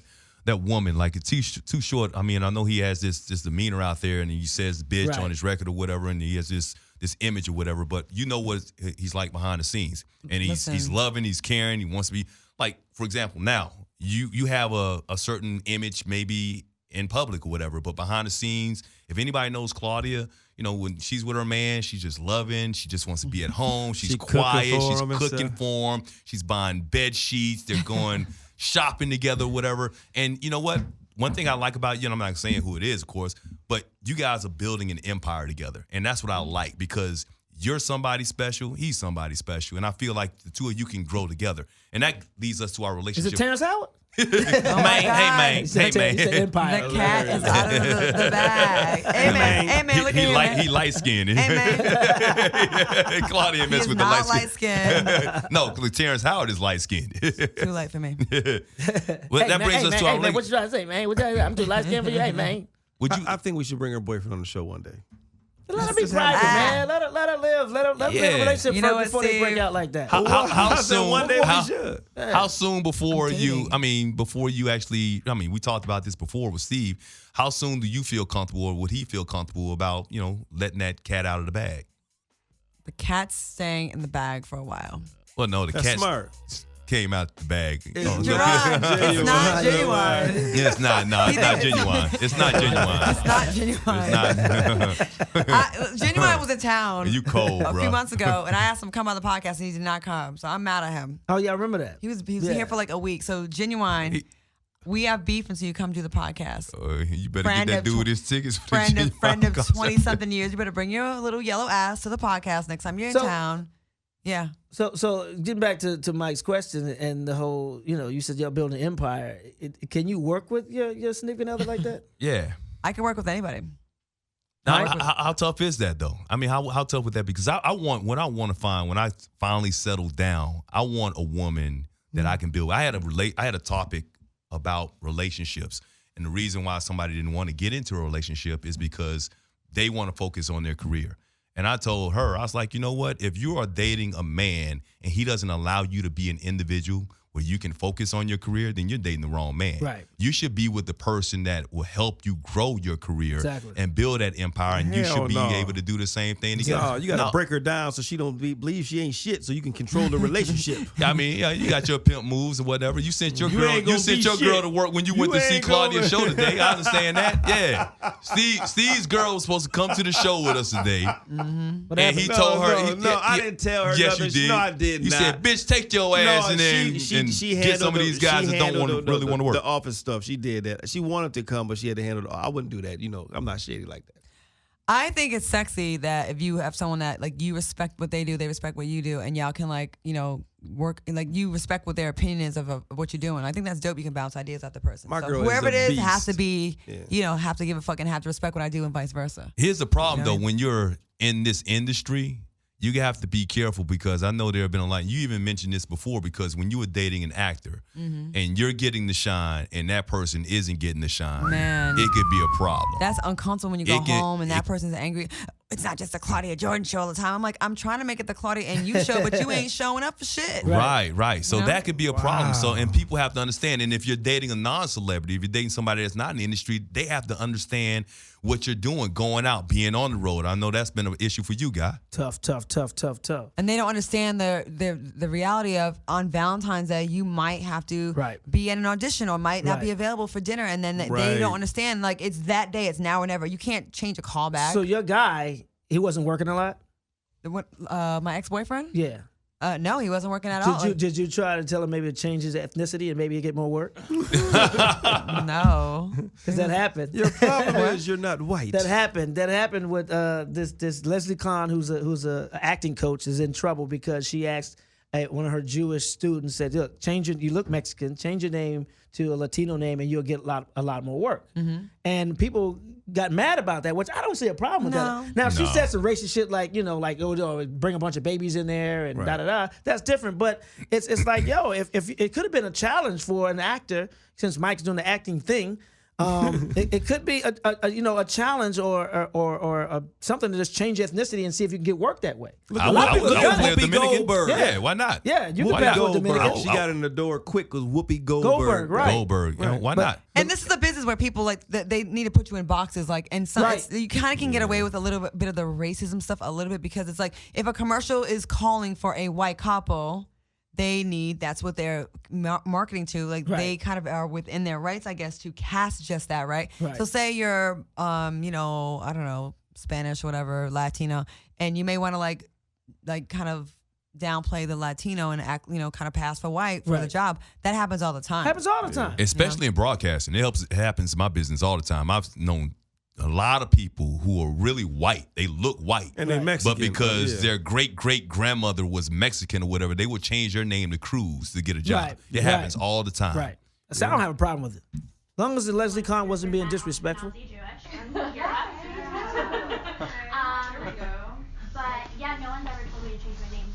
woman, like it's Too Short. I mean, I know he has this demeanor out there, and he says bitch on his record or whatever, and he has this image or whatever, but you know what he's like behind the scenes. And he's loving, he's caring, he wants to be, like, for example, now, you have a certain image maybe in public or whatever, but behind the scenes, if anybody knows Claudia, when she's with her man, she's just loving, she just wants to be at home, she's quiet, she's cooking for him, she's buying bed sheets, they're going shopping together, whatever. And you know what? One thing I like about you, and I'm not saying who it is, of course, but you guys are building an empire together. And that's what I like, because you're somebody special, he's somebody special. And I feel like the two of you can grow together. And that leads us to our relationship. Is it Terrence Howard? Hey man. The cat is out of the bag. Hey man, look at him. He light skinned. Hey man. Claudia messed with the light skin. No, Terrence Howard is light skinned. Too light for me. Well, that brings us to our man, what you trying to say, man? I'm too light skinned for you, hey man. I think we should bring her boyfriend on the show one day. Let her be private, man. Let her live. Let her live a relationship first before they break out like that. How soon? One day we should. How soon before you actually? I mean, we talked about this before with Steve. How soon do you feel comfortable, or would he feel comfortable about letting that cat out of the bag? The cat's staying in the bag for a while. Well, no, the cat came out the bag. It's not genuine. It's not. No, it's not genuine. It's not genuine. It's not genuine. It's not. Genuine was in town. You cold, a few months ago, and I asked him to come on the podcast, and he did not come. So I'm mad at him. Oh yeah, I remember that. He was here for like a week. So Genuine, we have beef until you come do the podcast. You better get that dude his tickets. Friend of 20-something years. You better bring your little yellow ass to the podcast next time you're in town. Yeah. So getting back to Mike's question and the whole, you said you're building an empire. Can you work with your significant other like that? Yeah. I can work with anybody. Now, how tough is that though? I mean, how tough would that be? Because when I finally settle down, I want a woman that I can build. I had a topic about relationships, and the reason why somebody didn't want to get into a relationship is because they want to focus on their career. And I told her, I was like, you know what? If you are dating a man and he doesn't allow you to be an individual where you can focus on your career, then you're dating the wrong man. Right. You should be with the person that will help you grow your career and build that empire, and you should be able to do the same thing together. No, you got to break her down so she don't believe she ain't shit, so you can control the relationship. I mean, you got your pimp moves or whatever. You sent your girl to work when you went to see Claudia's show today. I understand that. Yeah. Steve's girl was supposed to come to the show with us today. Mm-hmm. And he told her. No, I didn't tell her. Yes, you did. No, I did not. You said, bitch, take your ass in there and get some of these guys that don't really want to work. The office stuff, she did that. She wanted to come, but she had to handle it. I wouldn't do that. I'm not shady like that. I think it's sexy that if you have someone that like you respect what they do, they respect what you do, and y'all can like work like you respect what their opinion is of what you're doing. I think that's dope. You can bounce ideas off the person. My so girl whoever is a it is has to beast. be have to have to respect what I do and vice versa. Here's the problem You know? though, when you're in this industry, you have to be careful because I know there have been a lot. You even mentioned this before because when you were dating an actor and you're getting the shine and that person isn't getting the shine, Man. it could be a problem. That's uncomfortable when you go home and that person's angry. It's not just the Claudia Jordan show all the time. I'm like, I'm trying to make it the Claudia and you show, but you ain't showing up for shit. Right. So You know? that could be a problem. So, and people have to understand. And if you're dating a non-celebrity, if you're dating somebody that's not in the industry, they have to understand what you're doing, going out, being on the road. I know that's been an issue for you, Guy. Tough. And they don't understand the reality of on Valentine's Day, you might have to be at an audition or might not be available for dinner. And then they don't understand, like, it's that day, it's now or never. You can't change a callback. So your guy, he wasn't working a lot? My ex-boyfriend? Yeah. No, he wasn't working at all. Did you try to tell him maybe to change his ethnicity and maybe he'd get more work? No. Because that happened. Your problem is you're not white. That happened with this Leslie Kahn, who's a acting coach, is in trouble because she asked one of her Jewish students, said, "Look, you look Mexican, change your name to a Latino name, and you'll get a lot more work." And people got mad about that, which I don't see a problem with that. Now, if she said some racist shit like bring a bunch of babies in there and da-da-da, that's different. But it's like, if it could have been a challenge for an actor, since Mike's doing the acting thing. It could be a challenge or something to just change ethnicity and see if you can get work that way. I would play Whoopi Goldberg. Yeah, why not? Yeah, you Why can pass not? with Dominican. She got in the door quick with Whoopi Goldberg. Goldberg. You know, why not? And this is a business where people like they need to put you in boxes, like, and some you kind of can get away with a little bit of the racism stuff a little bit because it's like if a commercial is calling for a white couple, that's what they're marketing to. Like they kind of are within their rights, I guess, to cast just that, right? So say you're, I don't know, Spanish, whatever, Latino, and you may want to like kind of downplay the Latino and act, kind of pass for white for the job. That happens all the time. Especially in broadcasting. It happens in my business all the time. I've known a lot of people who are really white. They look white. And they're Mexican. But because their great-great-grandmother was Mexican or whatever, they would change their name to Cruz to get a job. It happens all the time. Right. So I don't have a problem with it. As long as Leslie Kahn wasn't being disrespectful. But yeah, no one's ever told me to change my name.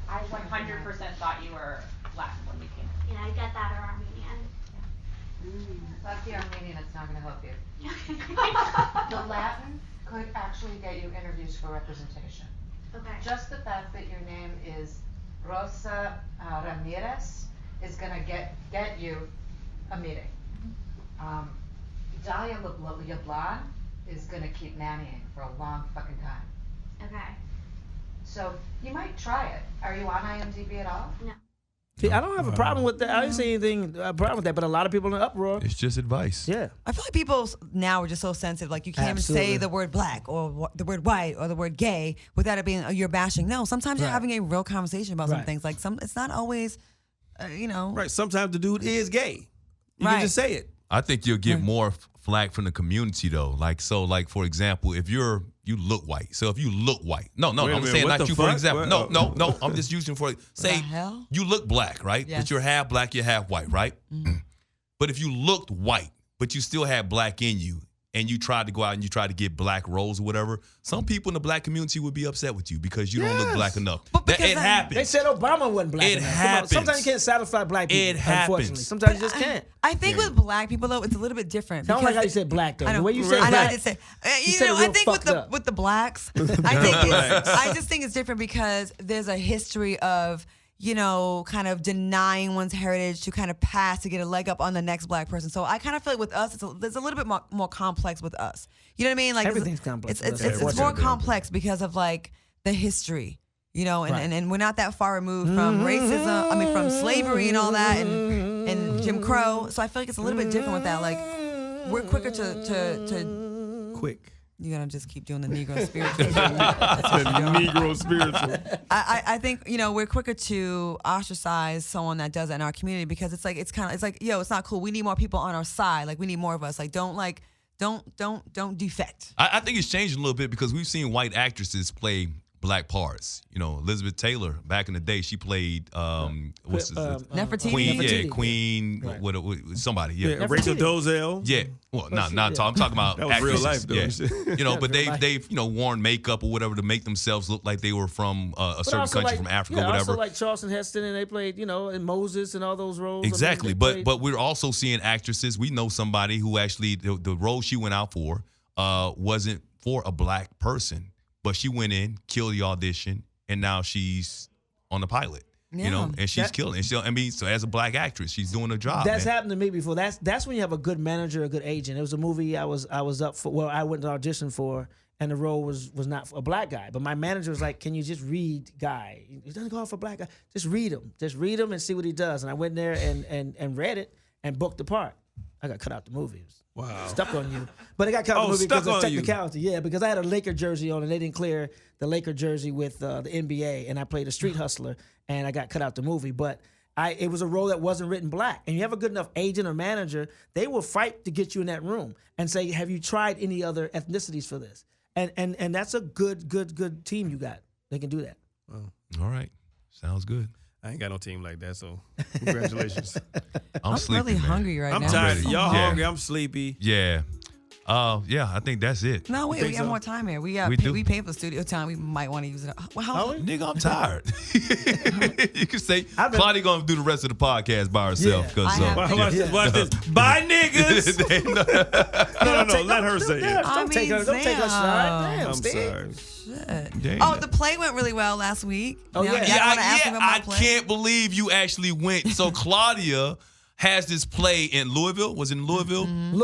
I 100% thought you were black when you came. Yeah, I get that, or Armenian. That's the Armenian, it's not going to help you. The Latin could actually get you interviews for representation. Okay. Just the fact that your name is Rosa Ramirez is going to get you a meeting. Dalia Leblanc is going to keep nannying for a long fucking time. Okay. So you might try it. Are you on IMDb at all? No. See, I don't have a problem with that. I didn't see anything problem with that, but a lot of people in an uproar. It's just advice. Yeah. I feel like people now are just so sensitive. Like you can't even say the word black or the word white or the word gay without it being you're bashing. No, sometimes you're having a real conversation about some things. Like it's not always, Right. Sometimes the dude is gay. You can just say it. I think you'll get more flack from the community though. Like for example, if you look white. So if you look white, no, I'm saying not you for example. No, I'm just using say you look black, right? Yes. But you're half black, you're half white, right? Mm-hmm. But if you looked white, but you still had black in you, and you tried to go out and you tried to get black roles or whatever, some people in the black community would be upset with you because you don't look black enough. It happens. They said Obama wasn't black enough. Happens. Sometimes you can't satisfy black people. It happens. Unfortunately, sometimes you just can't. I think with black people though, it's a little bit different. Sound like how you said black though. I know. The way you said I black. did say. I think with the blacks, I just think it's different because there's a history of kind of denying one's heritage to kind of pass to get a leg up on the next black person. So I kind of feel like with us, there's a little bit more complex with us. You know what I mean? Like everything's complex. It's more complex because of like the history. And we're not that far removed from racism. I mean, from slavery and all that, and Jim Crow. So I feel like it's a little bit different with that. Like we're quicker to quick. You're gonna just keep doing the Negro spiritual. Negro spiritual. I think we're quicker to ostracize someone that does that in our community because it's like it's not cool. We need more people on our side. Like we need more of us. Like don't don't defect. I think it's changed a little bit because we've seen white actresses play black parts. You know, Elizabeth Taylor back in the day, she played what's Nefertiti. Queen, Queen right. with somebody. Yeah, Rachel Dolezal. Yeah, well, not I'm talking about that was actresses. real life though. Yeah. You know, but they've worn makeup or whatever to make themselves look like they were from a certain country, from Africa, or whatever. Also like Charleston Heston, and they played in Moses and all those roles. Exactly, but we're also seeing actresses. We know somebody who actually the role she went out for wasn't for a black person. But she went in, killed the audition, and now she's on the pilot. Yeah. And she's killing it. So as a black actress, she's doing her job. That's happened to me before. That's when you have a good manager, a good agent. It was a movie I was up for. Well, I went to audition for, and the role was not a black guy. But my manager was like, "Can you just read guy? He doesn't go out for a black guy. Just read him. Just read him and see what he does." And I went there and read it and booked the part. I got cut out the movie. Wow. Stuck on you. But it got cut out the movie because of technicality. Yeah, because I had a Laker jersey on and they didn't clear the Laker jersey with the NBA, and I played a street hustler and I got cut out the movie. But it was a role that wasn't written black. And you have a good enough agent or manager, they will fight to get you in that room and say, "Have you tried any other ethnicities for this?" And that's a good team you got. They can do that. Wow. All right. Sounds good. I ain't got no team like that, so congratulations. I'm sleepy, really hungry right now. I'm tired. Y'all hungry. I'm sleepy. Yeah. I think that's it. No, wait, we have more time here. We pay for the studio time. We might want to use it. Well, nigga, I'm tired. You can say Claudia gonna do the rest of the podcast by herself. Watch this. Bye, niggas. No. Let her say it. Don't take her shot. Damn, I'm sorry. The play went really well last week. Oh, yeah. I can't believe you actually went. So Claudia has this play in Louisville. Was it in Louisville? Mm-hmm.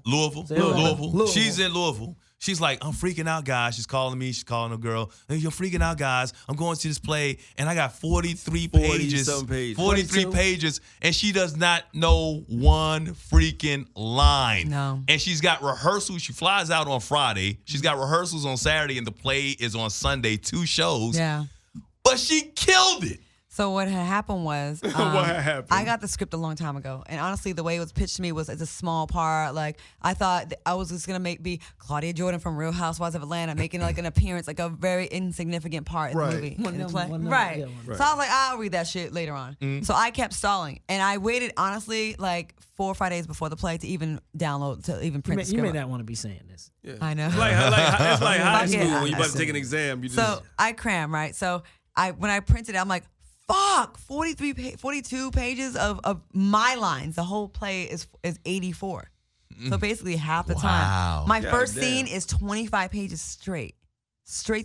Louisville. She's in Louisville. She's like, "I'm freaking out, guys." She's calling me. She's calling a girl. "Hey, you're freaking out, guys. I'm going to this play, and I got 43 pages. 43 pages, and she does not know one freaking line. No. And she's got rehearsals. She flies out on Friday. She's got rehearsals on Saturday, and the play is on Sunday. 2 shows. Yeah. But she killed it. So what had happened was what happened? I got the script a long time ago, and honestly, the way it was pitched to me was it's a small part. Like I thought I was just gonna be Claudia Jordan from Real Housewives of Atlanta, making like an appearance, like a very insignificant part in the movie. In the play. Right. So I was like, I'll read that shit later on. Mm-hmm. So I kept stalling, and I waited honestly like 4 or 5 days before the play to even download to even print the script. You may not want to be saying this. Yeah. I know. It's like high school when you about to take an exam. So I cram right. So when I printed it, I'm like, fuck, 42 pages of my lines. The whole play is 84. So basically half the time. My first scene is 25 pages straight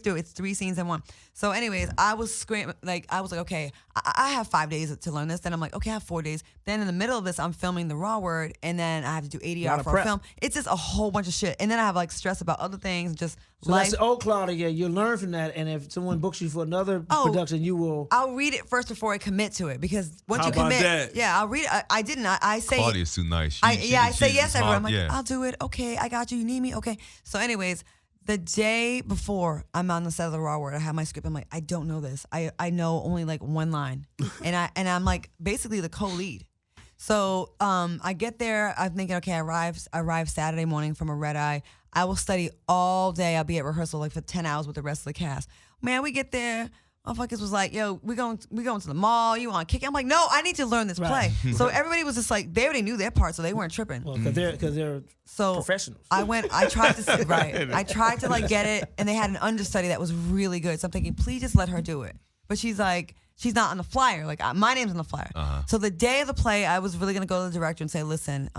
through. It's 3 scenes in one. So anyways, I was screaming, I was like, okay, I have 5 days to learn this. Then I'm like, okay, I have 4 days. Then in the middle of this, I'm filming the raw word, and then I have to do ADR for a film. It's just a whole bunch of shit. And then I have stress about other things, just life. Claudia, you learn from that, and if someone books you for another production, you will. I'll read it first before I commit to it, because once you commit, I'll read it. I didn't. I say Claudia's too nice. I say yes everywhere. I'm like, I'll do it. Okay, I got you. You need me? Okay. So anyways, the day before I'm on the set of the raw word, I have my script. I'm like, I don't know this. I know only one line, and I'm like basically the co-lead. So I get there. I'm thinking, okay, I arrive Saturday morning from a red eye. I will study all day. I'll be at rehearsal for 10 hours with the rest of the cast. Man, we get there. Motherfuckers was like, yo, we going to the mall. You want to kick it? I'm like, no, I need to learn this play. So everybody was just like, they already knew their part, so they weren't tripping. Well, because they're professionals. I tried to I tried to get it, and they had an understudy that was really good. So I'm thinking, please just let her do it. But she's like, she's not on the flyer. Like my name's on the flyer. So the day of the play, I was really gonna go to the director and say, listen,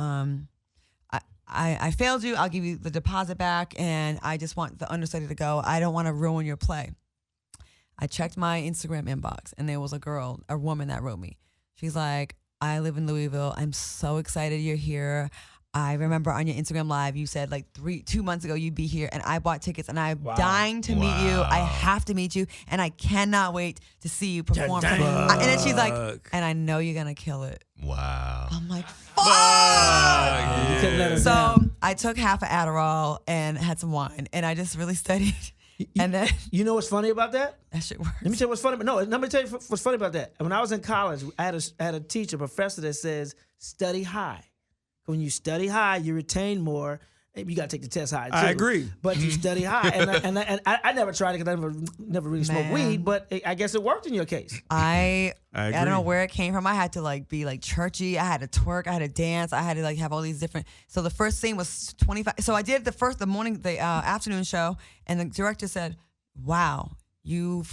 I failed you. I'll give you the deposit back, and I just want the understudy to go. I don't want to ruin your play. I checked my Instagram inbox, and there was a woman that wrote me. She's like, I live in Louisville. I'm so excited you're here. I remember on your Instagram live, you said 2 months ago you'd be here, and I bought tickets, and I'm dying to meet you. I have to meet you, and I cannot wait to see you perform. And then she's like, and I know you're going to kill it. Wow. I'm like, fuck! So I took half an Adderall and had some wine, and I just really studied. And then, you know what's funny about that? That shit works. Let me tell you what's funny. No, let me tell you what's funny about that. When I was in college, I had a teacher, professor that says, study high. when you study high, you retain more. You got to take the test high, too. I agree. But you study high. And I never tried it because I never really smoked weed, but I guess it worked in your case. I agree. don't know where it came from. I had to like be like churchy. I had to twerk. I had to dance. I had to like have all these different. So the first scene was 25. So I did the afternoon show, and the director said, "Wow, you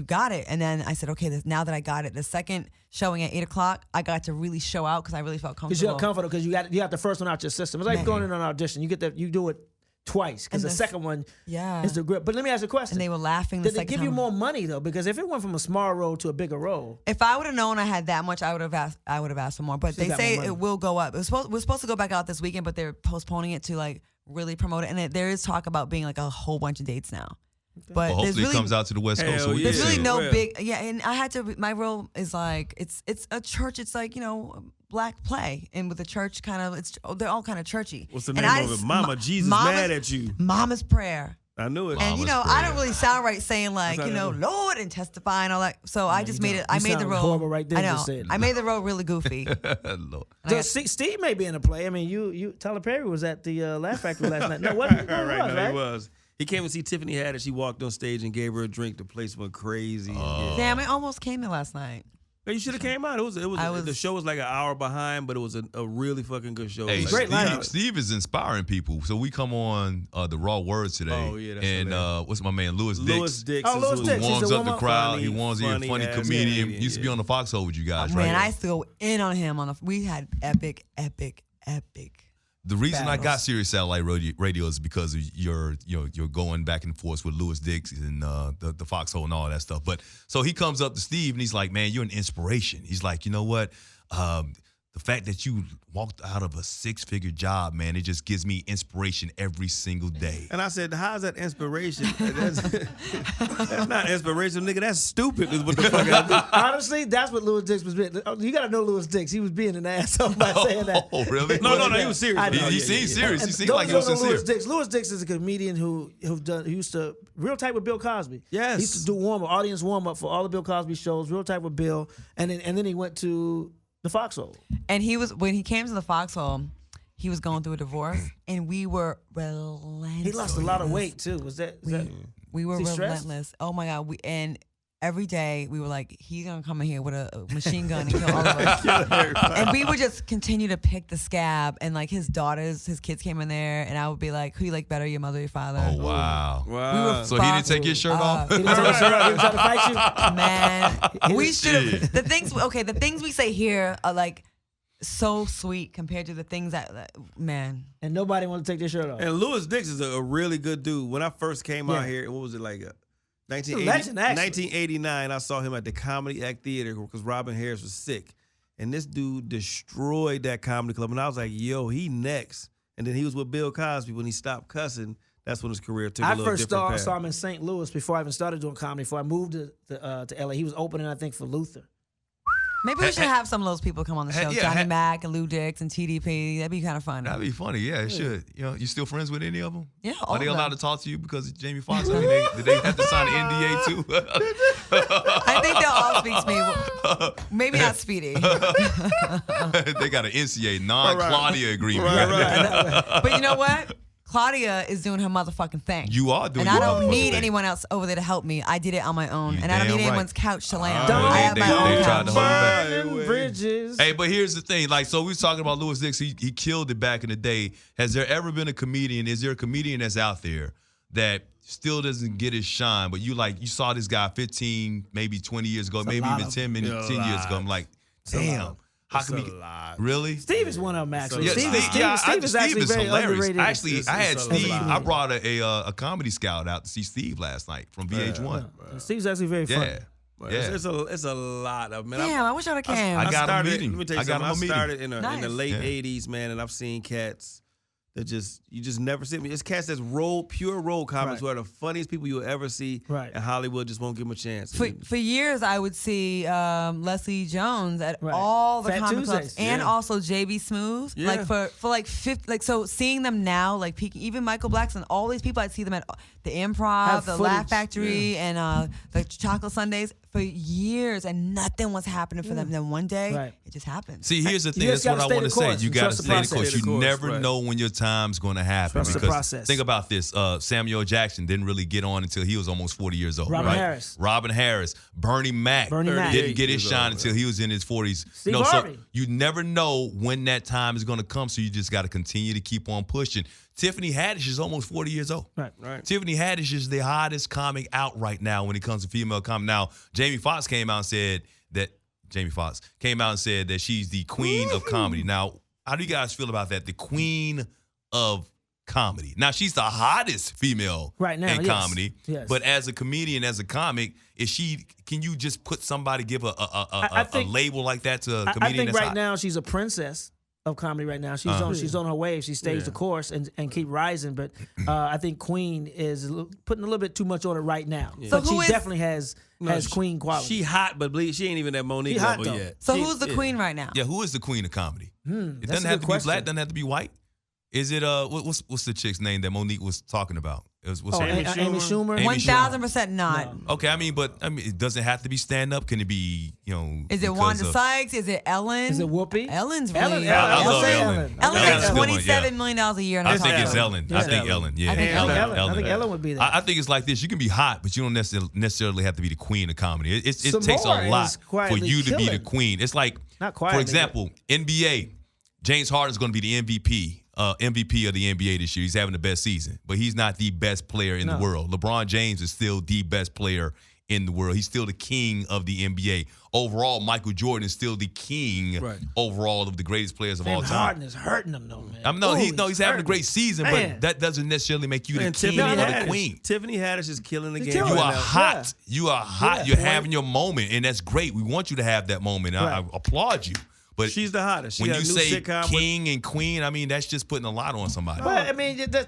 got it." And then I said, "Okay, now that I got it, the second showing at 8:00, I got to really show out because I really felt comfortable." Because you're comfortable because you got the first one out your system. It's like going in on an audition. You do it twice because the second one is the grip. But let me ask you a question. And they were laughing. Did they give you more money though? Because if it went from a small role to a bigger role, if I would have known I had that much, I would have asked for more. But they say it will go up. We're supposed to go back out this weekend, but they're postponing it to like really promote it. And there is talk about being like a whole bunch of dates now. Okay. But hopefully it comes out to the West Coast. So there's really no big, and I had to. My role is like it's a church. It's like black play, and with the church kind of they're all kind of churchy. What's the name of it? Mama Jesus mad at you. Mama's prayer. I knew it. And I don't really sound right saying like Lord and testify and all that. So I just made it. I made the role horrible right there. I know. I made the role really goofy. So Steve may be in the play. I mean, you Tyler Perry was at the Laugh Factory last night. No, wasn't he? Right? He was. He came and see Tiffany Haddish. She walked on stage and gave her a drink. The place went crazy. Damn, I almost came in last night. You should have came out. The show was like an hour behind, but it was a really fucking good show. Hey, great lineup. Steve is inspiring people. So we come on the Raw Words today. Oh yeah, that's and what's my man Louis Dix? Louis Dix. Louis Dix. Who warms up the crowd. Funny, he warms you a funny comedian. Used to be on the Foxhole with you guys, right? Man, I used to go in on him we had epic. The reason battles. I got Sirius Satellite Radio is because of you're going back and forth with Louis Dix and the Foxhole and all that stuff. But so he comes up to Steve and he's like, "Man, you're an inspiration." He's like, "You know what? The fact that you walked out of a 6-figure job, man, it just gives me inspiration every single day." And I said, "How's that inspiration? That's not inspiration, nigga. That's stupid." Is what the fuck I do. Honestly, that's what Louis Dix was being. You got to know Louis Dix. He was being an asshole by saying that. Oh, really? No, he was serious. He seemed serious. He seemed like he was sincere. Louis Dix is a comedian who used to real tight with Bill Cosby. Yes. He used to do audience warm up for all the Bill Cosby shows. Real tight with Bill, and then he went to the Foxhole. And when he came to the Foxhole, he was going through a divorce, and we were relentless. He lost a lot of weight too. We were relentless. Oh my God. And every day we were like, he's gonna come in here with a machine gun and kill all of us. And we would just continue to pick the scab, and like his kids came in there, and I would be like, "Who you like better, your mother or your father?" Oh wow! Wow. So he didn't take his shirt off. He didn't take his shirt off. He was trying to fight you. Man, we should. The things we say here are like so sweet compared to the things that man. And nobody wanted to take their shirt off. And Louis Dix is a really good dude. When I first came out here, what was it like? 1989, I saw him at the Comedy Act Theater because Robin Harris was sick. And this dude destroyed that comedy club. And I was like, yo, he next. And then he was with Bill Cosby. When he stopped cussing, that's when his career took a little different path. I first saw him in St. Louis before I even started doing comedy. Before I moved to LA, he was opening, I think, for Luther. Maybe we should have some of those people come on the show. Johnny Mac and Lou Dix and TDP. That'd be kind of fun. That'd be funny. Yeah, it should. You still friends with any of them? Yeah. Are they allowed to talk to you because of Jamie Foxx? I mean, did they have to sign an NDA too? I think they'll all speak to me. Maybe not Speedy. They got an NCA, non-Claudia agreement. Right. But you know what? Claudia is doing her motherfucking thing. You are doing and your I don't need thing. anyone else over there to help me. I did it on my own. You and I don't damn need right. anyone's couch to lay on. Don't I have my own they tried couch. to hold you back. Burning bridges. Hey, but here's the thing. Like, so we was talking about Louis Dix. He killed it back in the day. Has there ever been a comedian? Is there a comedian that's out there that still doesn't get his shine? But you saw this guy 15, maybe 20 years ago, maybe even 10 years ago. I'm like, damn. How can we? Really? Steve is one of them, actually. Yeah, Steve is actually very hilarious. underrated. Actually, I had Steve. I brought a comedy scout out to see Steve last night from VH1. Steve's actually very funny. Yeah. It's a lot of, man. Damn, I wish I would have came. I got a meeting. Let me tell you I got something. him a I started meeting. in the late 80s, man, and I've seen cats that you just never see. It's cats that's pure role comics who are the funniest people you'll ever see. Right. And Hollywood just won't give them a chance. For years, I would see Leslie Jones at all the Fat comic Tuesdays. clubs, and also JB Smooth. Yeah. Like for like 50, like so seeing them now, like peaking, even Michael Blackson, all these people, I'd see them at the Improv, the Laugh Factory, and the Chocolate Sundays for years, and nothing was happening for them. Then one day, it just happened. See, here's the thing. That's what I want to say. You got to stay the course. You never know when your time's going to happen. Trust the process. Think about this. Samuel Jackson didn't really get on until he was almost 40 years old. Robin Harris. Bernie Mac didn't get his shine until he was in his 40s. Steve Harvey. So you never know when that time is going to come, so you just got to continue to keep on pushing. Tiffany Haddish is almost 40 years old. Right. Tiffany Haddish is the hottest comic out right now when it comes to female comic. Now, Jamie Foxx came out and said that she's the queen of comedy. Now, how do you guys feel about that? The queen of comedy. Now, she's the hottest female right now in comedy. Yes. But as a comedian, as a comic, can you just put somebody, give a label like that to a comedian? I think right now she's a princess of comedy right now. She's on her wave. She stays the course and keep rising. But I think Queen is putting a little bit too much on it right now. Yeah. But she definitely has queen quality. She hot, but she ain't even at Monique level yet. So who's the queen right now? Yeah, who is the queen of comedy? It doesn't have to be black. Doesn't have to be white. Is it what's the chick's name that Monique was talking about? Amy Schumer. 1,000% not. No. Okay, but it doesn't have to be stand up. Can it be, Is it Wanda Sykes? Is it Ellen? Is it Whoopi? Ellen's really. I love Ellen. Ellen's like $27 million a year. I think it's Ellen. I think Ellen. Yeah, I think Ellen would be there. I think it's like this. You can be hot, but you don't necessarily have to be the queen of comedy. It takes a lot for you to be the queen. It's like, for example, NBA. James Harden's going to be the MVP of the NBA this year. He's having the best season, but he's not the best player in the world. LeBron James is still the best player in the world. He's still the king of the NBA. Overall, Michael Jordan is still the king overall of the greatest players of all time. Harden is hurting him though, man. He's having a great season, but that doesn't necessarily make you the king or the queen. Tiffany Haddish is killing the game. You are hot. You are hot. You're having your moment, and that's great. We want you to have that moment. I applaud you. But she's the hottest. When you say king and queen, that's just putting a lot on somebody. But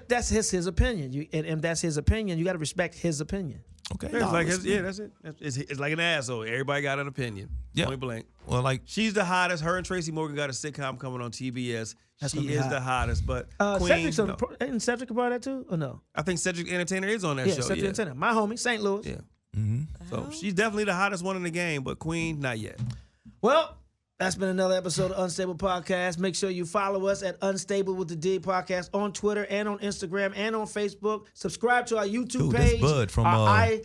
that's his opinion. And that's his opinion. You got to respect his opinion. Okay. That's it. It's like an asshole. Everybody got an opinion. Point blank. Well, she's the hottest. Her and Tracy Morgan got a sitcom coming on TBS. She is the hottest. But Queen, isn't Cedric about that too, or no? I think Cedric Entertainer is on that show. Cedric Entertainer. My homie, St. Louis. Yeah. Mm-hmm. So she's definitely the hottest one in the game, but Queen, not yet. Well, that's been another episode of Unstable Podcast. Make sure you follow us at Unstable with the D Podcast on Twitter and on Instagram and on Facebook. Subscribe to our YouTube page. That's Bud from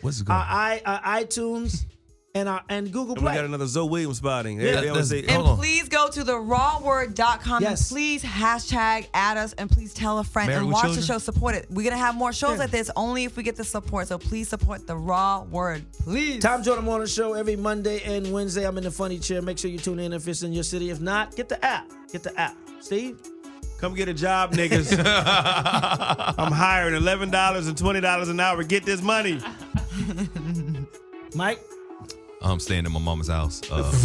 what's it called? iTunes and Google Play. We got another Zoe Williams spotting. And please go to therawword.com and please hashtag add us and please tell a friend and watch the show. Support it. We're going to have more shows like this only if we get the support. So please support The Raw Word. Please. Tom Jordan Morning Show every Monday and Wednesday. I'm in the funny chair. Make sure you tune in if it's in your city. If not, get the app. Steve? Come get a job, niggas. I'm hiring $11 and $20 an hour. Get this money. Mike? I'm staying at my mama's house.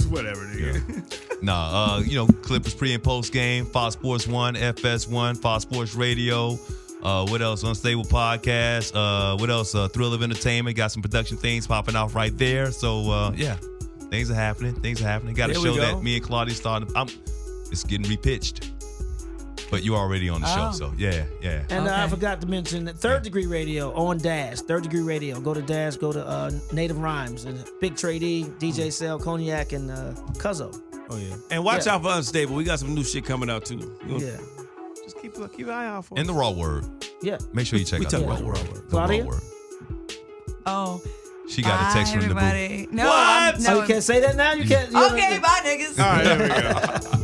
Whatever, nigga. Nah, Clippers pre and post game, Fox Sports 1, FS1, Fox Sports Radio. What else? Unstable Podcast. What else? Thrill of Entertainment. Got some production things popping off right there. So, things are happening. Got a show that me and Claudia started. It's getting repitched. But you're already on the show, so yeah. And I forgot to mention that Third Degree Radio on Dash. Third Degree Radio. Go to Dash, go to Native Rhymes, and Big Trade E, DJ Cell, Cognac, and Cuzzo. Oh, yeah. And watch out for Unstable. We got some new shit coming out, too. Yeah. Just keep an eye out for it. And The Raw Word. Yeah. Make sure you check out The Raw Word. Claudia? The Raw Word. Oh. She got a text from the booth. No, what? No. You can't say that now? You can't. Okay, bye, niggas. All right, there we go.